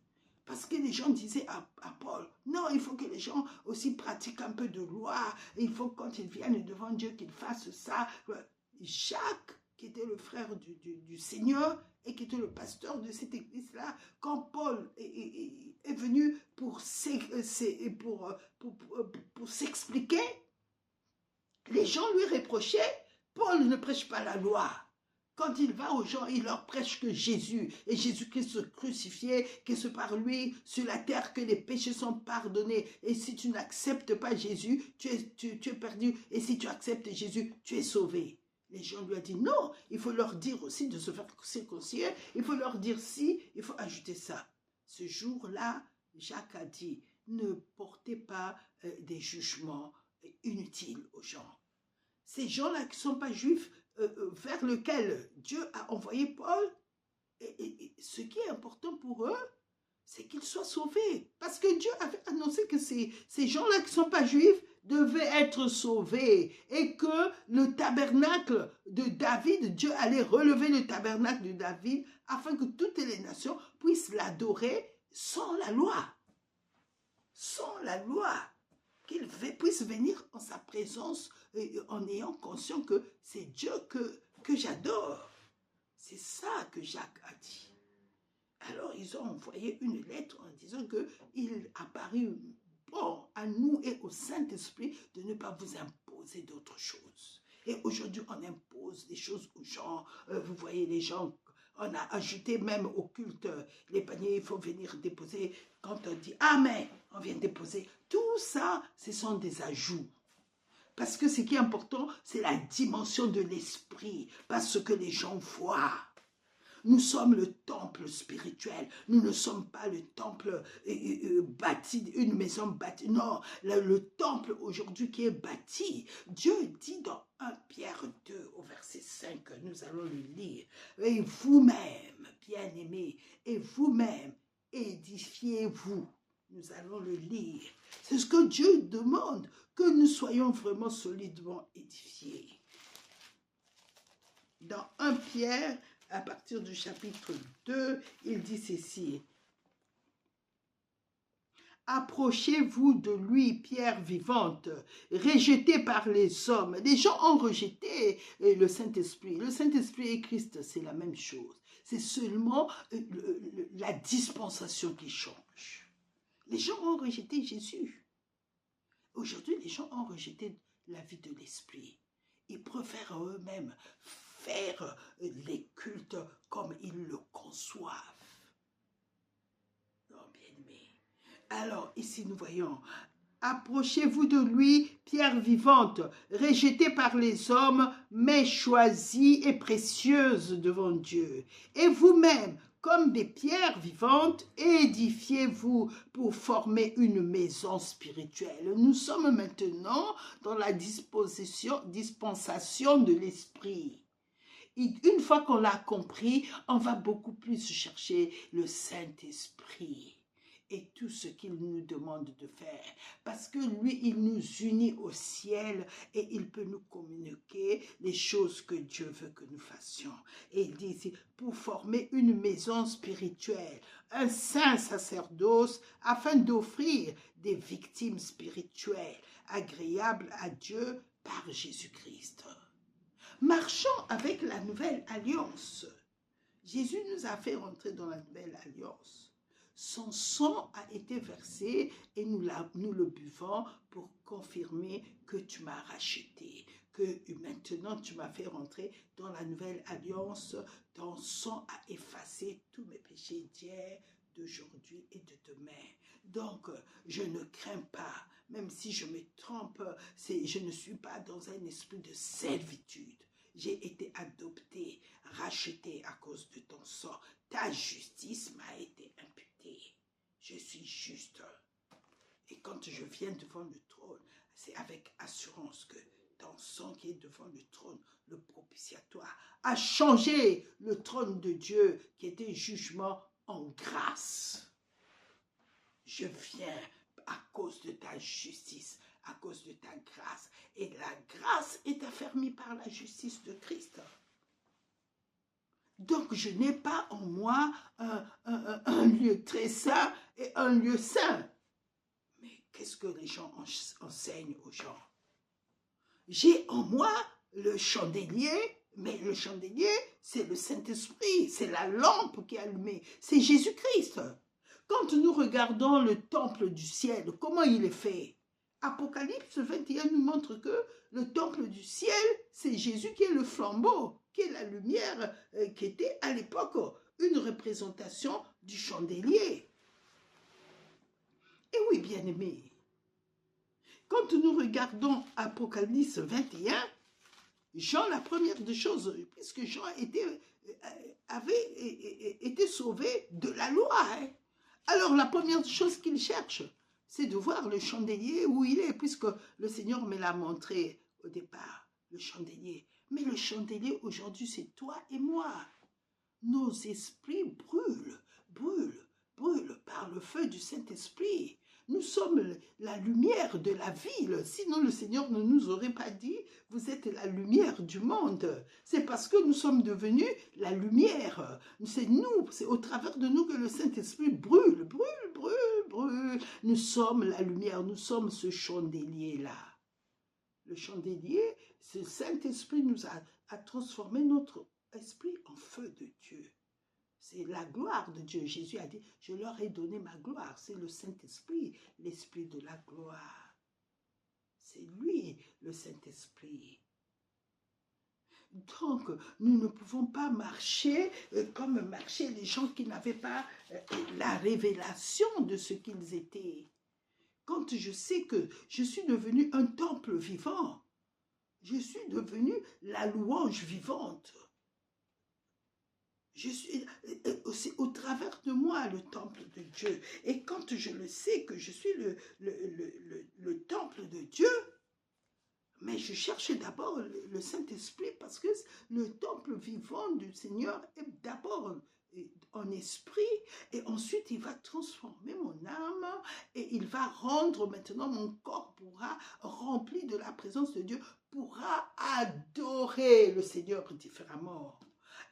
parce que les gens disaient à Paul, non, il faut que les gens aussi pratiquent un peu de loi. Il faut quand ils viennent devant Dieu qu'ils fassent ça. Jacques, qui était le frère du Seigneur et qui était le pasteur de cette église-là, quand Paul est venu pour s'expliquer, les gens lui reprochaient, Paul ne prêche pas la loi. Quand il va aux gens, il leur prêche que Jésus, et Jésus-Christ crucifié, que c'est par lui sur la terre que les péchés sont pardonnés. Et si tu n'acceptes pas Jésus, tu es perdu. Et si tu acceptes Jésus, tu es sauvé. Les gens lui ont dit non, il faut leur dire aussi de se faire circoncire, il faut leur dire si, il faut ajouter ça. Ce jour-là, Jacques a dit, ne portez pas des jugements inutiles aux gens. Ces gens-là qui ne sont pas juifs, vers lesquels Dieu a envoyé Paul, et ce qui est important pour eux, c'est qu'ils soient sauvés. Parce que Dieu avait annoncé que ces gens-là qui ne sont pas juifs devaient être sauvés. Et que le tabernacle de David, Dieu allait relever le tabernacle de David afin que toutes les nations puissent l'adorer sans la loi. Sans la loi. Qu'ils puissent venir en sa présence en ayant conscience que c'est Dieu que j'adore. C'est ça que Jacques a dit. Alors, ils ont envoyé une lettre en disant qu'il a paru bon à nous et au Saint-Esprit de ne pas vous imposer d'autres choses. Et aujourd'hui, on impose des choses aux gens. Vous voyez, les gens, on a ajouté même au culte les paniers, il faut venir déposer. Quand on dit Amen, on vient déposer. Tout ça, ce sont des ajouts. Parce que ce qui est important, c'est la dimension de l'esprit. Parce que les gens voient. Nous sommes le temple spirituel. Nous ne sommes pas le temple bâti, une maison bâtie. Non, le temple aujourd'hui qui est bâti. Dieu dit dans 1 Pierre 2 au verset 5, nous allons le lire. Et vous-même, bien-aimés, et vous-même, édifiez-vous. Nous allons le lire. C'est ce que Dieu demande, que nous soyons vraiment solidement édifiés. Dans 1 Pierre, à partir du chapitre 2, il dit ceci. Approchez-vous de lui, pierre vivante, rejetée par les hommes. Les gens ont rejeté le Saint-Esprit. Le Saint-Esprit et Christ, c'est la même chose. C'est seulement la dispensation qui change. Les gens ont rejeté Jésus. Aujourd'hui, les gens ont rejeté la vie de l'Esprit. Ils préfèrent eux-mêmes faire les cultes comme ils le conçoivent. Non, bien-aimé. Alors, ici, nous voyons, approchez-vous de lui, pierre vivante, rejetée par les hommes, mais choisie et précieuse devant Dieu. Et vous-même, comme des pierres vivantes, édifiez-vous pour former une maison spirituelle. Nous sommes maintenant dans la dispensation de l'esprit. Une fois qu'on l'a compris, on va beaucoup plus chercher le Saint-Esprit. et tout ce qu'il nous demande de faire. Parce que lui, il nous unit au ciel et il peut nous communiquer les choses que Dieu veut que nous fassions. Et il dit ici, pour former une maison spirituelle, un saint sacerdoce, afin d'offrir des victimes spirituelles agréables à Dieu par Jésus-Christ. Marchons avec la nouvelle alliance. Jésus nous a fait entrer dans la nouvelle alliance. Son sang a été versé et nous le buvons pour confirmer que tu m'as racheté, que maintenant tu m'as fait rentrer dans la nouvelle alliance. Ton sang a effacé tous mes péchés d'hier, d'aujourd'hui et de demain. Donc, je ne crains pas, même si je me trompe, je ne suis pas dans un esprit de servitude. J'ai été adopté, racheté à cause de ton sang. Ta justice m'a été imputée. Je suis juste. Et quand je viens devant le trône, c'est avec assurance que ton sang qui est devant le trône, le propitiatoire, a changé le trône de Dieu qui était jugement en grâce. Je viens à cause de ta justice, à cause de ta grâce. Et la grâce est affermie par la justice de Christ. Donc, je n'ai pas en moi un lieu très saint et un lieu saint. Mais qu'est-ce que les gens enseignent aux gens? J'ai en moi le chandelier, mais le chandelier, c'est le Saint-Esprit, c'est la lampe qui est allumée, c'est Jésus-Christ. Quand nous regardons le temple du ciel, comment il est fait? Apocalypse 21 nous montre que le temple du ciel, c'est Jésus qui est le flambeau, qui est la lumière, qui était à l'époque une représentation du chandelier. Et oui, bien-aimés, quand nous regardons Apocalypse 21, Jean, la première des choses, puisque Jean avait été sauvé de la loi, alors la première chose qu'il cherche, c'est de voir le chandelier où il est, puisque le Seigneur me l'a montré au départ, le chandelier. Mais le chandelier aujourd'hui, c'est toi et moi. Nos esprits brûlent par le feu du Saint-Esprit. Nous sommes la lumière de la ville. Sinon, le Seigneur ne nous aurait pas dit, vous êtes la lumière du monde. C'est parce que nous sommes devenus la lumière. C'est nous, c'est au travers de nous que le Saint-Esprit brûle. Nous sommes la lumière, nous sommes ce chandelier-là. Le chandelier, ce Saint-Esprit nous a transformé notre esprit en feu de Dieu. C'est la gloire de Dieu. Jésus a dit, je leur ai donné ma gloire. C'est le Saint-Esprit, l'Esprit de la gloire. C'est lui, le Saint-Esprit. Donc, nous ne pouvons pas marcher comme marchaient les gens qui n'avaient pas la révélation de ce qu'ils étaient. Quand je sais que je suis devenu un temple vivant, je suis devenu la louange vivante. C'est au travers de moi le temple de Dieu. Et quand je le sais que je suis le temple de Dieu, mais je cherche d'abord le Saint-Esprit parce que le temple vivant du Seigneur est d'abord en esprit et ensuite il va transformer mon âme et il va rendre maintenant mon corps pourra rempli de la présence de Dieu, pourra adorer le Seigneur différemment.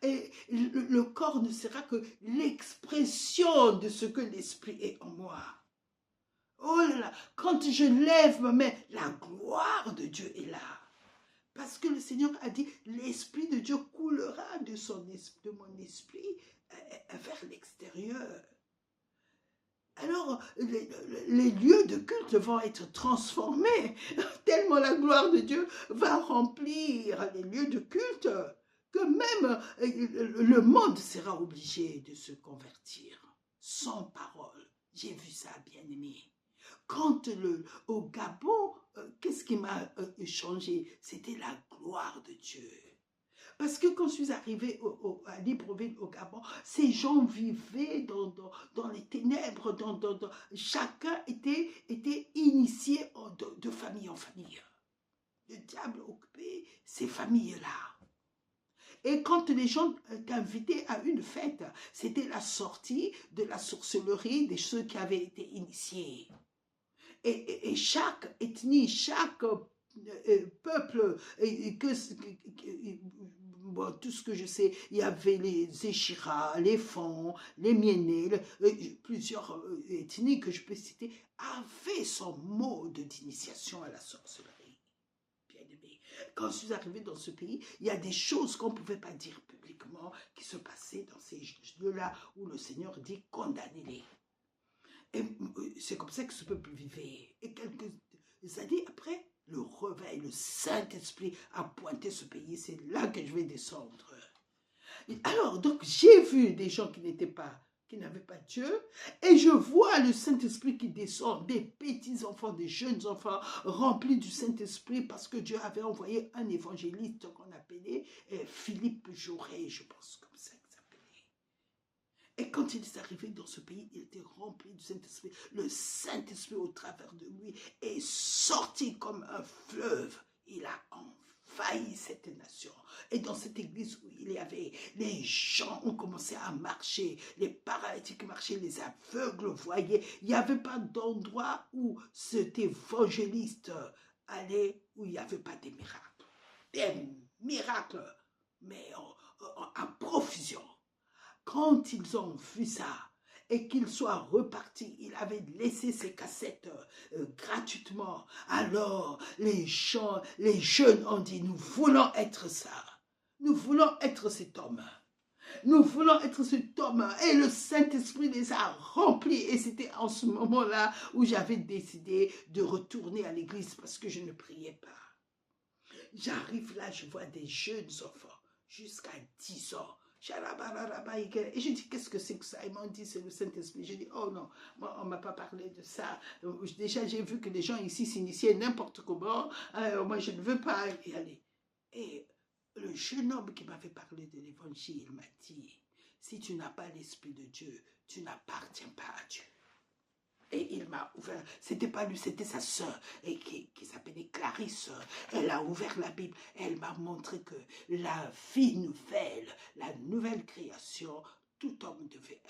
Et le corps ne sera que l'expression de ce que l'esprit est en moi. Oh là là, quand je lève ma main, la gloire de Dieu est là. Parce que le Seigneur a dit, l'Esprit de Dieu coulera de mon esprit vers l'extérieur. Alors, les lieux de culte vont être transformés, tellement la gloire de Dieu va remplir les lieux de culte, que même le monde sera obligé de se convertir. Sans parole. J'ai vu ça, bien-aimé. Quand au Gabon, qu'est-ce qui m'a changé? C'était la gloire de Dieu. Parce que quand je suis arrivée à Libreville, au Gabon, ces gens vivaient dans les ténèbres, chacun était initié de famille en famille. Le diable occupait ces familles-là. Et quand les gens t'invitaient à une fête, c'était la sortie de la sorcellerie de ceux qui avaient été initiés. Et chaque ethnie, chaque peuple, bon, tout ce que je sais, il y avait les Échiras, les Fons, les Mienés, plusieurs ethnies que je peux citer, avaient son mode d'initiation à la sorcellerie. Bien aimé. Quand je suis arrivée dans ce pays, il y a des choses qu'on ne pouvait pas dire publiquement qui se passaient dans ces lieux-là où le Seigneur dit condamnez-les. Et c'est comme ça que ce peuple vivait. Et quelques années après, le réveil, le Saint-Esprit a pointé ce pays. C'est là que je vais descendre. Alors, donc, j'ai vu des gens qui n'avaient pas Dieu, et je vois le Saint-Esprit qui descend, des petits enfants, des jeunes enfants remplis du Saint-Esprit, parce que Dieu avait envoyé un évangéliste qu'on appelait Philippe Jaurès, je pense comme ça. Et quand il est arrivé dans ce pays, il était rempli du Saint-Esprit. Le Saint-Esprit au travers de lui est sorti comme un fleuve. Il a envahi cette nation. Et dans cette église où il y avait, les gens ont commencé à marcher. Les paralytiques marchaient, les aveugles voyaient. Il n'y avait pas d'endroit où cet évangéliste allait où il n'y avait pas des miracles. Des miracles, mais en profusion. Quand ils ont vu ça et qu'ils soient repartis, il avait laissé ses cassettes gratuitement. Alors les jeunes ont dit, nous voulons être ça. Nous voulons être cet homme. Nous voulons être cet homme. Et le Saint-Esprit les a remplis. Et c'était en ce moment-là où j'avais décidé de retourner à l'église parce que je ne priais pas. J'arrive là, je vois des jeunes enfants jusqu'à 10 ans. Et je dis, qu'est-ce que c'est que ça? Ils m'ont dit, c'est le Saint-Esprit. J'ai dit, oh non, moi, on ne m'a pas parlé de ça. Déjà, j'ai vu que les gens ici s'initiaient n'importe comment. Moi, je ne veux pas y aller. Et le jeune homme qui m'avait parlé de l'évangile m'a dit, si tu n'as pas l'Esprit de Dieu, tu n'appartiens pas à Dieu. Et il m'a ouvert, c'était pas lui, c'était sa sœur, qui s'appelait Clarisse. Elle a ouvert la Bible, elle m'a montré que la vie nouvelle, la nouvelle création, tout homme devait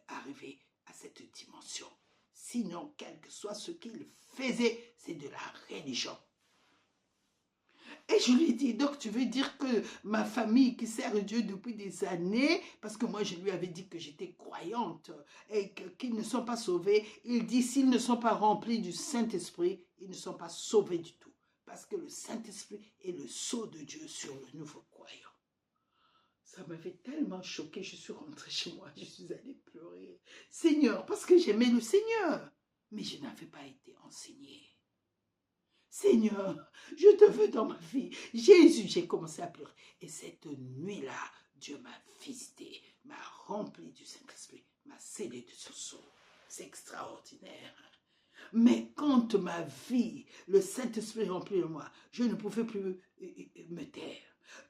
arriver à cette dimension. Sinon, quel que soit ce qu'il faisait, c'est de la religion. Et je lui ai dit, donc tu veux dire que ma famille qui sert Dieu depuis des années, parce que moi je lui avais dit que j'étais croyante et qu'ils ne sont pas sauvés, il dit s'ils ne sont pas remplis du Saint-Esprit, ils ne sont pas sauvés du tout. Parce que le Saint-Esprit est le sceau de Dieu sur le nouveau croyant. Ça m'avait tellement choquée, je suis rentrée chez moi, je suis allée pleurer. Seigneur, parce que j'aimais le Seigneur, mais je n'avais pas été enseignée. Seigneur, je te veux dans ma vie. Jésus, j'ai commencé à pleurer. Et cette nuit-là, Dieu m'a visité, m'a rempli du Saint-Esprit, m'a scellé de son sceau. C'est extraordinaire. Mais quand ma vie, le Saint-Esprit remplit de moi, je ne pouvais plus me taire.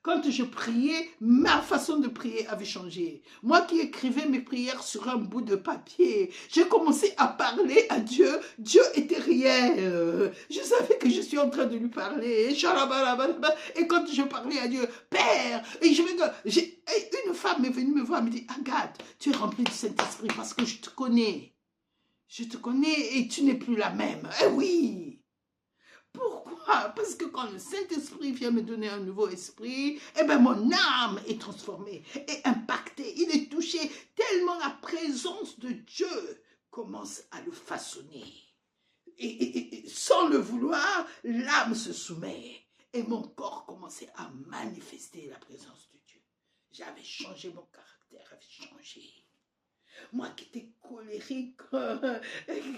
Quand je priais, ma façon de prier avait changé. Moi qui écrivais mes prières sur un bout de papier, j'ai commencé à parler à Dieu. Dieu était réel. Je savais que je suis en train de lui parler. Et quand je parlais à Dieu, Père, et une femme est venue me voir et me dit, Agathe, tu es remplie du Saint-Esprit parce que je te connais. Je te connais et tu n'es plus la même. Eh oui! Pourquoi? Parce que quand le Saint-Esprit vient me donner un nouveau esprit, eh bien mon âme est transformée, est impactée, il est touché, tellement la présence de Dieu commence à le façonner. Et sans le vouloir, l'âme se soumet et mon corps commençait à manifester la présence de Dieu. J'avais changé, mon caractère avait changé. Moi qui étais colérique,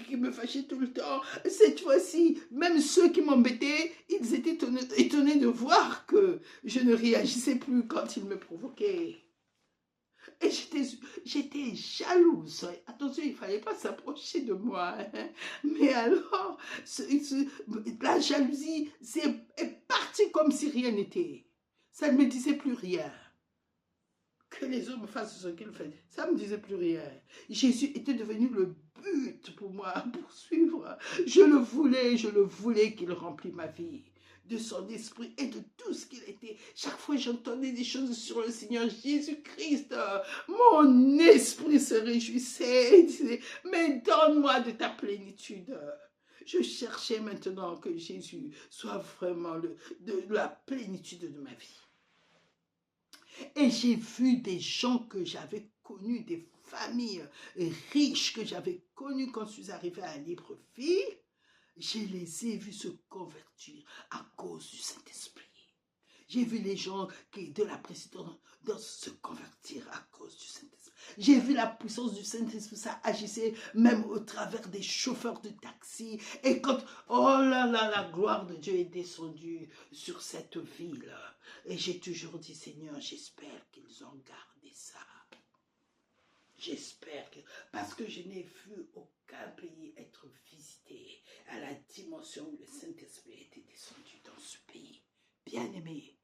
qui me fâchait tout le temps, cette fois-ci, même ceux qui m'embêtaient, ils étaient étonnés de voir que je ne réagissais plus quand ils me provoquaient. Et j'étais jalouse. Attention, il ne fallait pas s'approcher de moi. Mais alors, la jalousie est partie comme si rien n'était. Ça ne me disait plus rien. Que les hommes fassent ce qu'ils font, ça ne me disait plus rien. Jésus était devenu le but pour moi, pour suivre. Je le voulais qu'il remplisse ma vie. de son esprit et de tout ce qu'il était. Chaque fois j'entendais des choses sur le Seigneur Jésus-Christ, mon esprit se réjouissait et disait, mais donne-moi de ta plénitude. Je cherchais maintenant que Jésus soit vraiment de la plénitude de ma vie. Et j'ai vu des gens que j'avais connus, des familles riches que j'avais connues quand je suis arrivée à Libreville. Je les ai vus se convertir à cause du Saint-Esprit. J'ai vu les gens qui, de la précédente se convertir à cause du Saint-Esprit. J'ai vu la puissance du Saint-Esprit, ça agissait même au travers des chauffeurs de taxi. Et quand, oh là là, la gloire de Dieu est descendue sur cette ville. Et j'ai toujours dit, Seigneur, j'espère qu'ils ont gardé ça. J'espère que, parce que je n'ai vu aucun pays être visité à la dimension où le Saint-Esprit était descendu dans ce pays. Bien-aimés,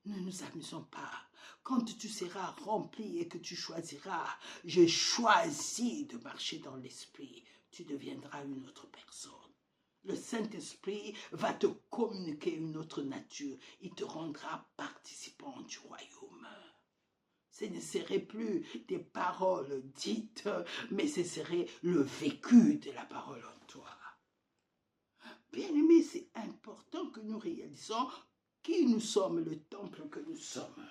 ne nous amusons pas. Quand tu seras rempli et que tu choisiras, je choisis de marcher dans l'Esprit, tu deviendras une autre personne. Le Saint-Esprit va te communiquer une autre nature. Il te rendra participant du royaume. Ce ne serait plus des paroles dites, mais ce serait le vécu de la parole en toi. Bien-aimés, c'est important que nous réalisons qui nous sommes, le temple que nous sommes.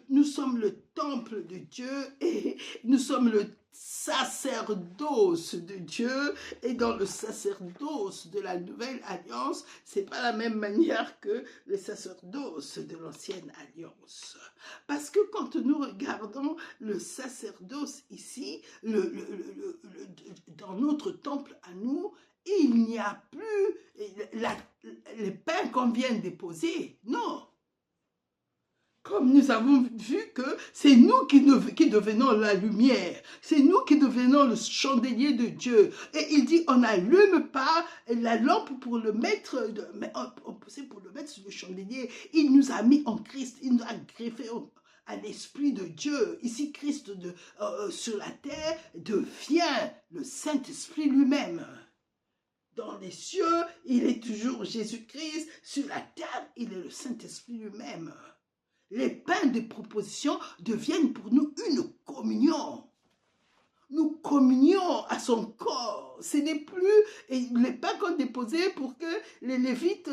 Nous sommes le temple de Dieu et nous sommes le sacerdoce de Dieu. Et dans le sacerdoce de la nouvelle alliance, c'est pas la même manière que le sacerdoce de l'ancienne alliance. Parce que quand nous regardons le sacerdoce ici, dans notre temple à nous, il n'y a plus les pains qu'on vient déposer. Non. Comme nous avons vu que c'est nous qui devenons la lumière, c'est nous qui devenons le chandelier de Dieu. Et il dit, on n'allume pas la lampe pour le mettre, pour le mettre sur le chandelier. Il nous a mis en Christ, il nous a greffé à l'Esprit de Dieu. Ici, Christ sur la terre devient le Saint-Esprit lui-même. Dans les cieux, il est toujours Jésus-Christ. Sur la terre, il est le Saint-Esprit lui-même. Les pains de proposition deviennent pour nous une communion. Nous communions à son corps. Ce n'est plus les pains qu'on déposait pour que les Lévites,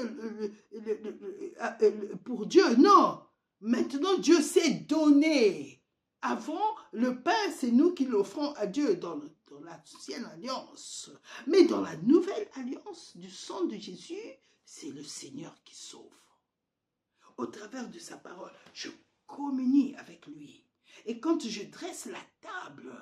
pour Dieu, non. Maintenant, Dieu s'est donné. Avant, le pain, c'est nous qui l'offrons à Dieu dans l'ancienne alliance. Mais dans la nouvelle alliance du sang de Jésus, c'est le Seigneur qui sauve. Au travers de sa parole, je communie avec lui. Et quand je dresse la table,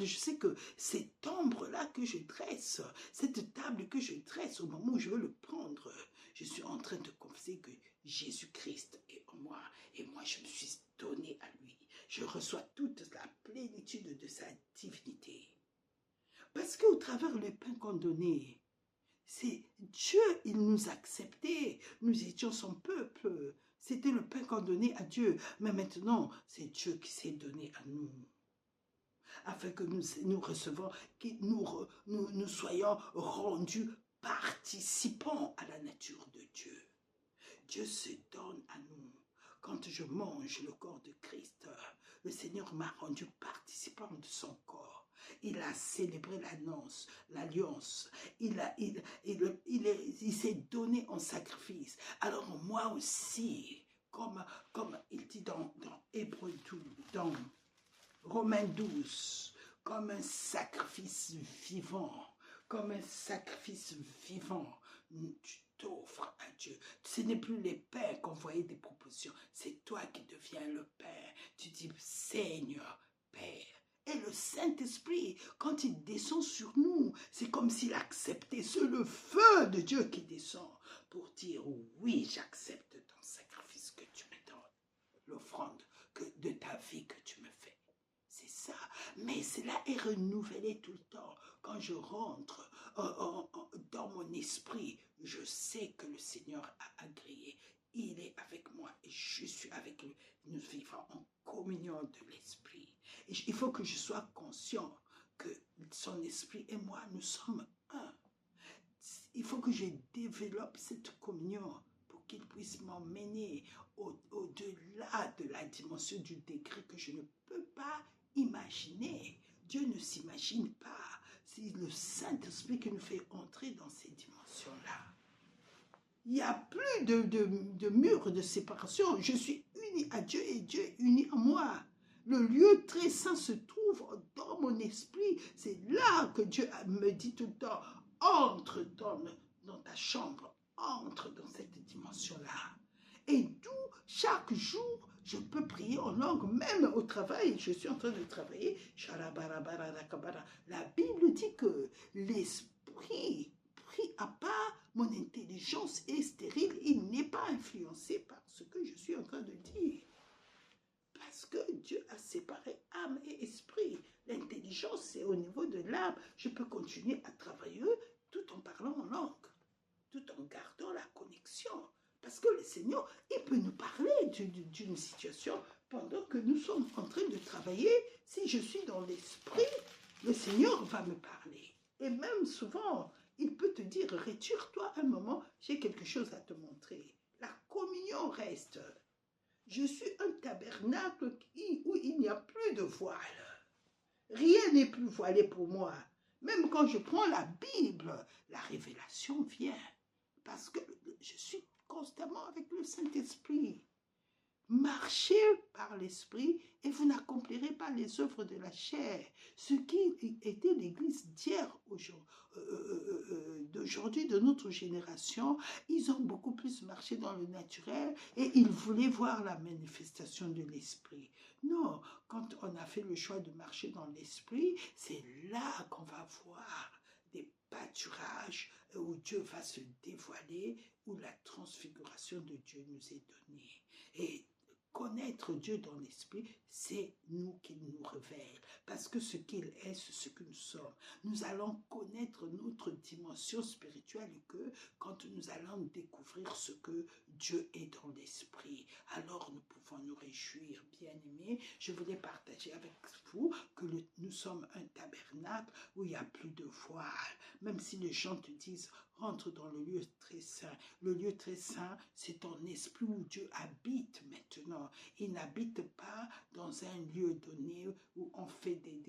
je sais que cet ombre-là que je dresse, cette table que je dresse au moment où je veux le prendre, je suis en train de confesser que Jésus-Christ est en moi et moi je me suis donné à lui. Je reçois toute la plénitude de sa divinité. Parce qu'au travers le pain qu'on donnait, c'est Dieu, il nous acceptait. Nous étions son peuple. C'était le pain qu'on donnait à Dieu. Mais maintenant, c'est Dieu qui s'est donné à nous. Afin que nous recevons, que nous soyons rendus participants à la nature de Dieu. Dieu se donne à nous. Quand je mange le corps de Christ, le Seigneur m'a rendu participant de son corps. Il a célébré l'alliance. Il s'est donné en sacrifice. Alors moi aussi, comme il dit dans Hébreux 12, dans Romains 12, comme un sacrifice vivant, tu t'offres à Dieu. Ce n'est plus les pains qu'on voyait des propositions, c'est toi qui deviens le Père. Tu dis, Seigneur, Père. Et le Saint-Esprit, quand il descend sur nous, c'est comme s'il acceptait. C'est le feu de Dieu qui descend pour dire, oui, j'accepte ton sacrifice que tu me donnes, l'offrande de ta vie que tu me fais. C'est ça. Mais cela est renouvelé tout le temps. Quand je rentre dans mon esprit, je sais que le Seigneur a agréé. Il est avec moi et je suis avec lui. Nous vivons en communion de l'esprit. Et il faut que je sois conscient que son esprit et moi, nous sommes un. il faut que je développe cette communion pour qu'il puisse m'emmener au-delà de la dimension du degré que je ne peux pas imaginer. Dieu ne s'imagine pas. C'est le Saint-Esprit qui nous fait entrer dans ces dimensions-là. Il n'y a plus de mur de séparation. Je suis uni à Dieu et Dieu est uni à moi. Le lieu très saint se trouve dans mon esprit. C'est là que Dieu me dit tout le temps, entre dans ta chambre, entre dans cette dimension-là. Et d'où, chaque jour, je peux prier en langue, même au travail. Je suis en train de travailler. La Bible dit que l'esprit pris à part, mon intelligence est stérile. Il n'est pas influencé par ce que je suis en train de dire. Parce que Dieu a séparé âme et esprit. L'intelligence, c'est au niveau de l'âme. Je peux continuer à travailler tout en parlant en langue, tout en gardant la connexion. Parce que le Seigneur, il peut nous parler d'une situation pendant que nous sommes en train de travailler. Si je suis dans l'esprit, le Seigneur va me parler. Et même souvent, il peut te dire, retire-toi un moment, j'ai quelque chose à te montrer. La communion reste. Je suis un tabernacle où il n'y a plus de voile. Rien n'est plus voilé pour moi. Même quand je prends la Bible, la révélation vient. Parce que je suis constamment avec le Saint-Esprit. Marchez par l'Esprit et vous n'accomplirez pas les œuvres de la chair. Ce qui était l'Église d'hier, d'aujourd'hui, de notre génération, ils ont beaucoup plus marché dans le naturel et ils voulaient voir la manifestation de l'Esprit. Non, quand on a fait le choix de marcher dans l'Esprit, c'est là qu'on va voir des pâturages où Dieu va se dévoiler, où la transfiguration de Dieu nous est donnée. Et connaître Dieu dans l'esprit, c'est nous qui nous révèle. Parce que ce qu'il est, c'est ce que nous sommes. Nous allons connaître notre dimension spirituelle et que quand nous allons découvrir ce que Dieu est dans l'esprit, alors nous pouvons nous réjouir. Bien-aimés, je voulais partager avec vous que nous sommes un tabernacle où il n'y a plus de voile. Même si les gens te disent, rentre dans le lieu très saint. Le lieu très saint, c'est ton esprit où Dieu habite maintenant. Il n'habite pas dans un lieu donné où on fait des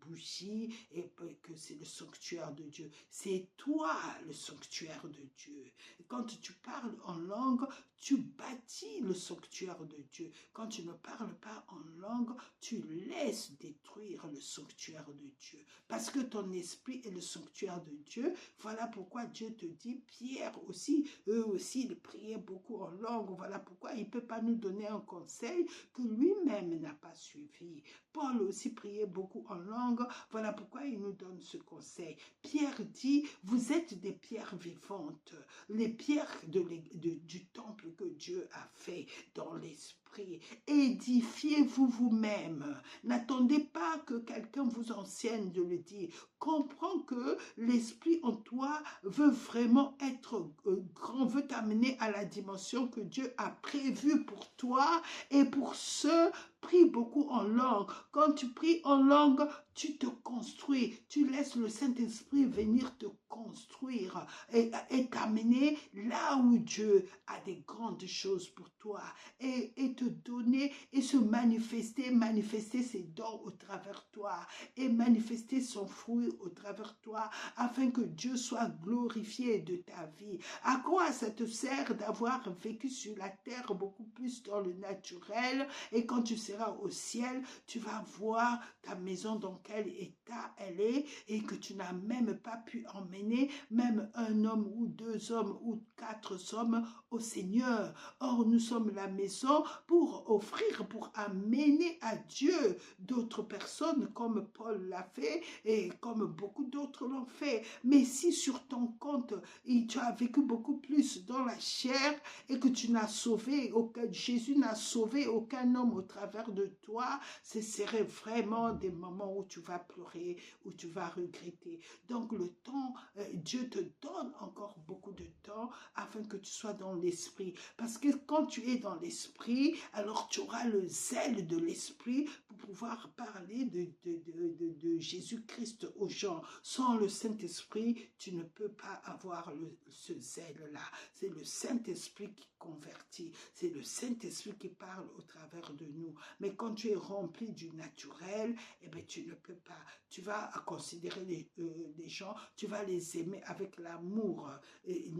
bougies et que c'est le sanctuaire de Dieu. C'est toi le sanctuaire de Dieu. Quand tu parles en langue, tu bâtis le sanctuaire de Dieu. Quand tu ne parles pas en langue, tu laisses détruire le sanctuaire de Dieu. Parce que ton esprit est le sanctuaire de Dieu. Voilà pourquoi Dieu te dit, Pierre aussi, eux aussi, ils priaient beaucoup en langue. Voilà pourquoi il ne peut pas nous donner un conseil que lui-même n'a pas suivi. Paul aussi priait beaucoup en langue. Voilà pourquoi il nous donne ce conseil. Pierre dit, vous êtes des pierres vivantes, les pierres du temple que Dieu a fait dans l'esprit. Édifiez-vous vous-même. N'attendez pas que quelqu'un vous enseigne de le dire. Comprends que l'esprit en toi veut vraiment être grand, veut t'amener à la dimension que Dieu a prévue pour toi et pour ceux prie beaucoup en langue. Quand tu pries en langue, tu te construis. Tu laisses le Saint-Esprit venir te construire et t'amener là où Dieu a des grandes choses pour toi et te donner et se manifester ses dons au travers de toi et manifester son fruit au travers de toi afin que Dieu soit glorifié de ta vie. À quoi ça te sert d'avoir vécu sur la terre beaucoup plus dans le naturel et quand tu seras au ciel, tu vas voir ta maison dans quel état elle est et que tu n'as même pas pu emmener même un homme ou deux hommes ou quatre hommes au Seigneur. Or, nous sommes la maison pour offrir, pour amener à Dieu d'autres personnes comme Paul l'a fait et comme beaucoup d'autres l'ont fait. Mais si sur ton compte, tu as vécu beaucoup plus dans la chair et que tu n'as sauvé, Jésus n'a sauvé aucun homme au travers de toi, ce serait vraiment des moments où tu vas pleurer, où tu vas regretter. Donc le temps, Dieu te donne encore beaucoup de temps afin que tu sois dans l'esprit. Parce que quand tu es dans l'esprit, alors tu auras le zèle de l'esprit pour pouvoir parler de Jésus-Christ aux gens. Sans le Saint-Esprit, tu ne peux pas avoir ce zèle-là. C'est le Saint-Esprit qui convertit. C'est le Saint-Esprit qui parle au travers de nous. Mais quand tu es rempli du naturel, eh bien, tu ne peux pas. Tu vas considérer les gens, tu vas les aimer avec l'amour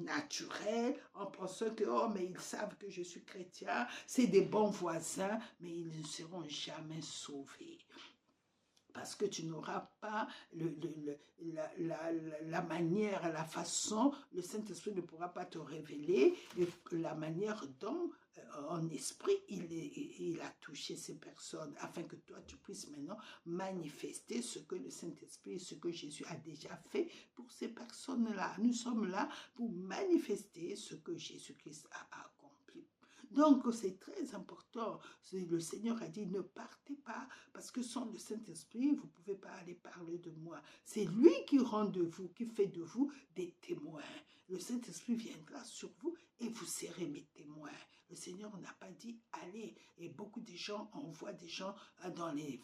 naturel, en pensant que, oh, mais ils savent que je suis chrétien, c'est des bons voisins, mais ils ne seront jamais sauvés. Parce que tu n'auras pas la manière, la façon, le Saint-Esprit ne pourra pas te révéler la manière dont, en esprit, il a touché ces personnes, afin que toi, tu puisses maintenant manifester ce que le Saint-Esprit, ce que Jésus a déjà fait pour ces personnes-là. Nous sommes là pour manifester ce que Jésus-Christ a accompli. Donc, c'est très important. Le Seigneur a dit, ne partez pas, parce que sans le Saint-Esprit, vous ne pouvez pas aller parler de moi. C'est lui qui rend de vous, qui fait de vous des témoins. Le Saint-Esprit viendra sur vous et vous serez mes témoins. Le Seigneur n'a pas dit allez. Et beaucoup de gens envoient des gens dans les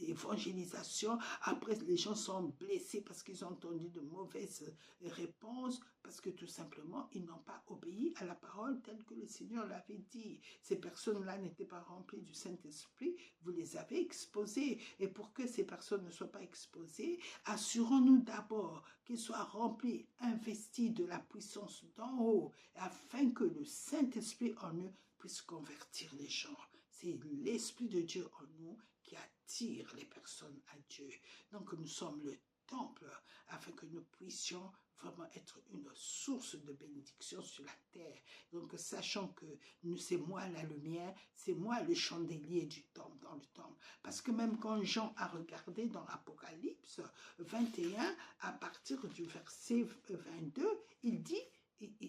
évangélisations. Après, les gens sont blessés parce qu'ils ont entendu de mauvaises réponses, parce que tout simplement, ils n'ont pas obéi à la parole telle que le Seigneur l'avait dit. Ces personnes-là n'étaient pas remplies du Saint-Esprit. Vous les avez exposées. Et pour que ces personnes ne soient pas exposées, assurons-nous d'abord qu'ils soient remplis, investis de la puissance d'en haut, afin que le Saint-Esprit en eux puisse convertir les gens. C'est l'Esprit de Dieu en nous qui attire les personnes à Dieu. Donc nous sommes le temple afin que nous puissions vraiment être une source de bénédiction sur la terre. Donc sachant que c'est moi la lumière, c'est moi le chandelier du temple, dans le temple. Parce que même quand Jean a regardé dans Apocalypse 21, à partir du verset 22, il dit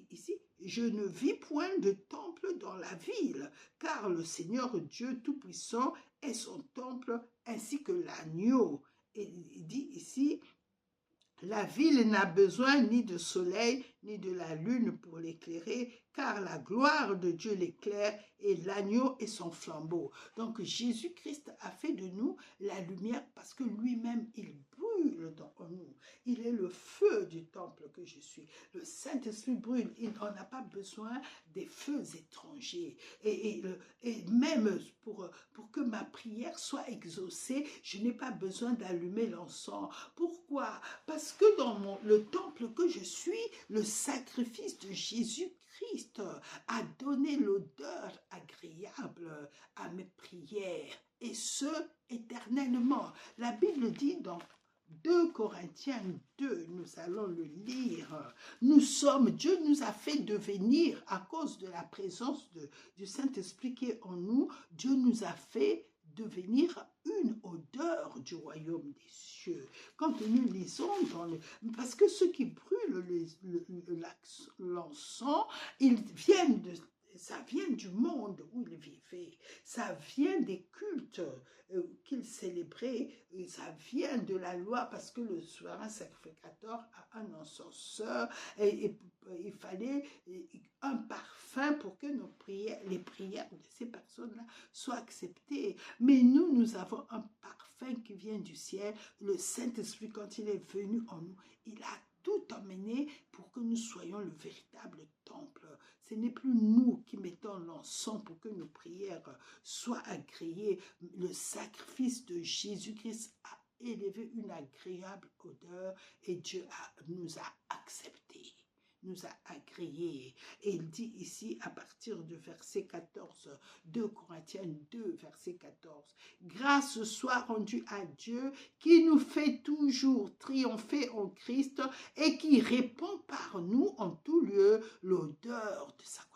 ici, je ne vis point de temple dans la ville, car le Seigneur Dieu Tout-Puissant est son temple, ainsi que l'agneau. Et il dit ici, la ville n'a besoin ni de soleil, ni de la lune pour l'éclairer, car la gloire de Dieu l'éclaire et l'agneau est son flambeau. Donc Jésus-Christ a fait de nous la lumière parce que lui-même, il brûle dans nous. Il est le feu du temple que je suis. Le Saint-Esprit brûle. Il n'en a pas besoin des feux étrangers. Et même pour que ma prière soit exaucée, je n'ai pas besoin d'allumer l'encens. Pourquoi? Parce que dans le temple que je suis, le sacrifice de Jésus-Christ a donné l'odeur agréable à mes prières, et ce, éternellement. La Bible dit dans 2 Corinthiens 2, nous allons le lire. Dieu nous a fait devenir, à cause de la présence du Saint-Esprit qui est en nous, Dieu nous a fait devenir une odeur du royaume des cieux. Quand nous lisons parce que ceux qui brûlent l'encens, ça vient du monde où ils vivaient, ça vient des cultes qu'ils célébraient, ça vient de la loi, parce que le souverain sacrificateur a un encenseur, et il fallait un parfum pour que les prières de ces personnes-là soient acceptées. Mais nous avons un parfum qui vient du ciel. Le Saint-Esprit, quand il est venu en nous, il a tout emmené pour que nous soyons le véritable temple. Ce n'est plus nous qui mettons l'encens pour que nos prières soient agréées. Le sacrifice de Jésus-Christ a élevé une agréable odeur et Dieu nous a acceptés, nous a agréés. Et il dit ici, à partir du verset 14, 2 Corinthiens 2, verset 14, « Grâce soit rendue à Dieu qui nous fait toujours triompher en Christ et qui répand par nous en tout lieu l'odeur de sa connaissance. »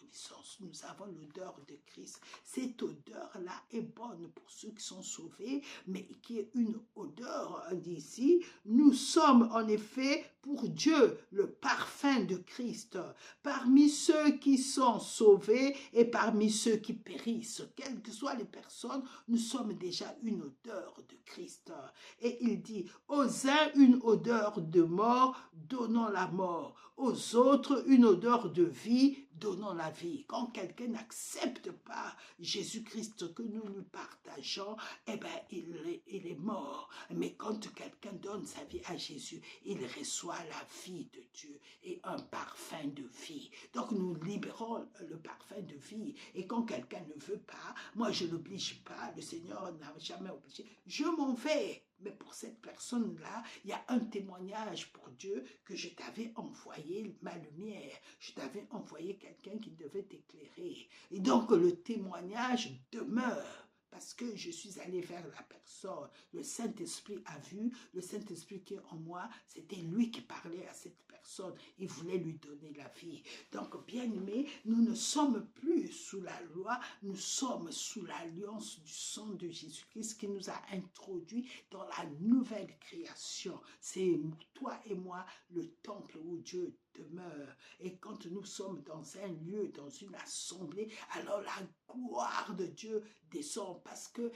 Nous avons l'odeur de Christ. Cette odeur-là est bonne pour ceux qui sont sauvés, mais qui est une odeur d'ici. Nous sommes en effet pour Dieu le parfum de Christ parmi ceux qui sont sauvés et parmi ceux qui périssent. Quelles que soient les personnes, nous sommes déjà une odeur de Christ. Et il dit, aux uns une odeur de mort, donnant la mort, aux autres une odeur de vie, donnons la vie. Quand quelqu'un n'accepte pas Jésus-Christ que nous lui partageons, eh bien, il est mort. Mais quand quelqu'un donne sa vie à Jésus, il reçoit la vie de Dieu et un parfum de vie. Donc, nous libérons le parfum de vie. Et quand quelqu'un ne veut pas, moi, je ne l'oblige pas. Le Seigneur n'a jamais obligé. Je m'en vais. Mais pour cette personne-là, il y a un témoignage pour Dieu que je t'avais envoyé ma lumière. Je t'avais envoyé quelqu'un qui devait t'éclairer. Et donc, le témoignage demeure. Parce que je suis allée vers la personne. Le Saint-Esprit a vu, le Saint-Esprit qui est en moi, c'était lui qui parlait à cette personne. Il voulait lui donner la vie. Donc, bien-aimés, nous ne sommes plus sous la loi, nous sommes sous l'alliance du sang de Jésus-Christ qui nous a introduits dans la nouvelle création. C'est toi et moi le temple où Dieu demeure. Et quand nous sommes dans un lieu, dans une assemblée, alors la gloire de Dieu descend parce que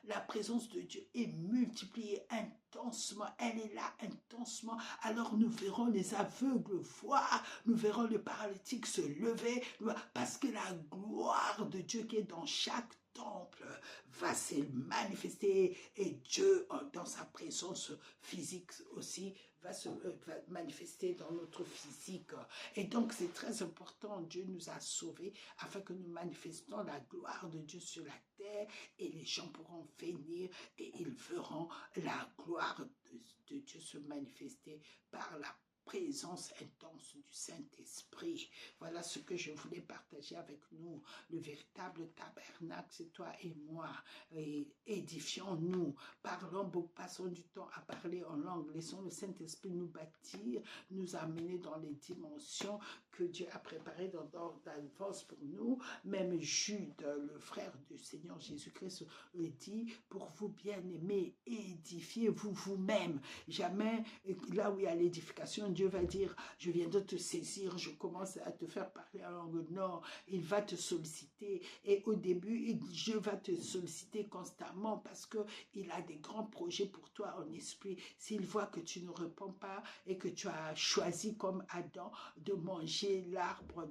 la présence de Dieu est multipliée intensement. Elle est là intensement. Alors nous verrons les aveugles voir, nous verrons les paralytiques se lever parce que la gloire de Dieu qui est dans chaque temple va se manifester et Dieu dans sa présence physique aussi va manifester dans notre physique. Et donc c'est très important, Dieu nous a sauvés afin que nous manifestons la gloire de Dieu sur la terre et les gens pourront venir et ils verront la gloire de Dieu se manifester par la présence intense du Saint-Esprit. Voilà ce que je voulais partager avec nous. Le véritable tabernacle, c'est toi et moi. Et édifions-nous. Parlons, passons du temps à parler en langue. Laissons le Saint-Esprit nous bâtir, nous amener dans les dimensions que Dieu a préparées d'avance pour nous. Même Jude, le frère du Seigneur Jésus-Christ, le dit, pour vous bien-aimés, édifiez-vous vous-même. Jamais, là où il y a l'édification, Dieu va dire, je viens de te saisir, je commence à te faire parler en langue. Non, il va te solliciter. Et au début, Dieu va te solliciter constamment parce qu'il a des grands projets pour toi en esprit. S'il voit que tu ne réponds pas et que tu as choisi comme Adam de manger l'arbre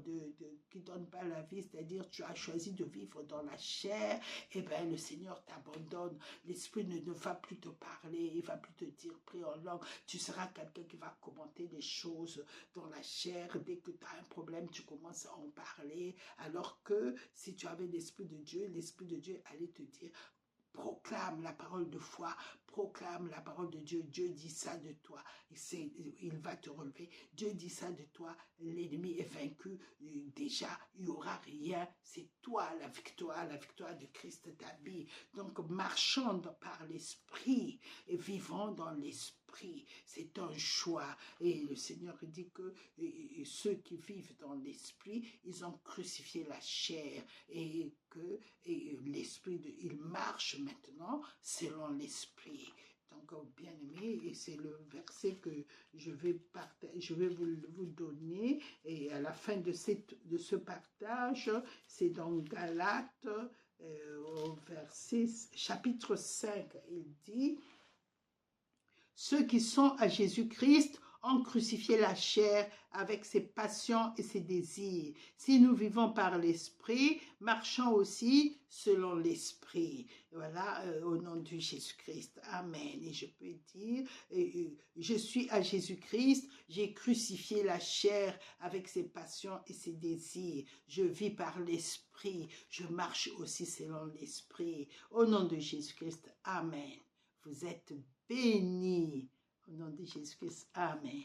qui ne donne pas la vie, c'est-à-dire tu as choisi de vivre dans la chair, et bien le Seigneur t'abandonne. L'esprit ne va plus te parler, il ne va plus te dire prie en langue. Tu seras quelqu'un qui va commenter des choses dans la chair. Dès que tu as un problème, tu commences à en parler. Alors que si tu avais l'Esprit de Dieu allait te dire, proclame la parole de foi, proclame la parole de Dieu. Dieu dit ça de toi. Il va te relever. Dieu dit ça de toi. L'ennemi est vaincu. Déjà, il n'y aura rien. C'est toi la victoire de Christ t'habille. Donc, marchons par l'esprit et vivons dans l'esprit. C'est un choix. Et le Seigneur dit que ceux qui vivent dans l'esprit, ils ont crucifié la chair et que l'esprit, il marche maintenant selon l'esprit. Donc, bien aimé, et c'est le verset que je vais vous donner. Et à la fin de ce partage, c'est dans Galates, au verset, chapitre 5, il dit, ceux qui sont à Jésus-Christ ont crucifié la chair avec ses passions et ses désirs. Si nous vivons par l'Esprit, marchons aussi selon l'Esprit. Voilà, au nom de Jésus-Christ. Amen. Et je peux dire, je suis à Jésus-Christ, j'ai crucifié la chair avec ses passions et ses désirs. Je vis par l'Esprit, je marche aussi selon l'Esprit. Au nom de Jésus-Christ. Amen. Vous êtes bénis. Au nom de Jésus-Christ. Amen.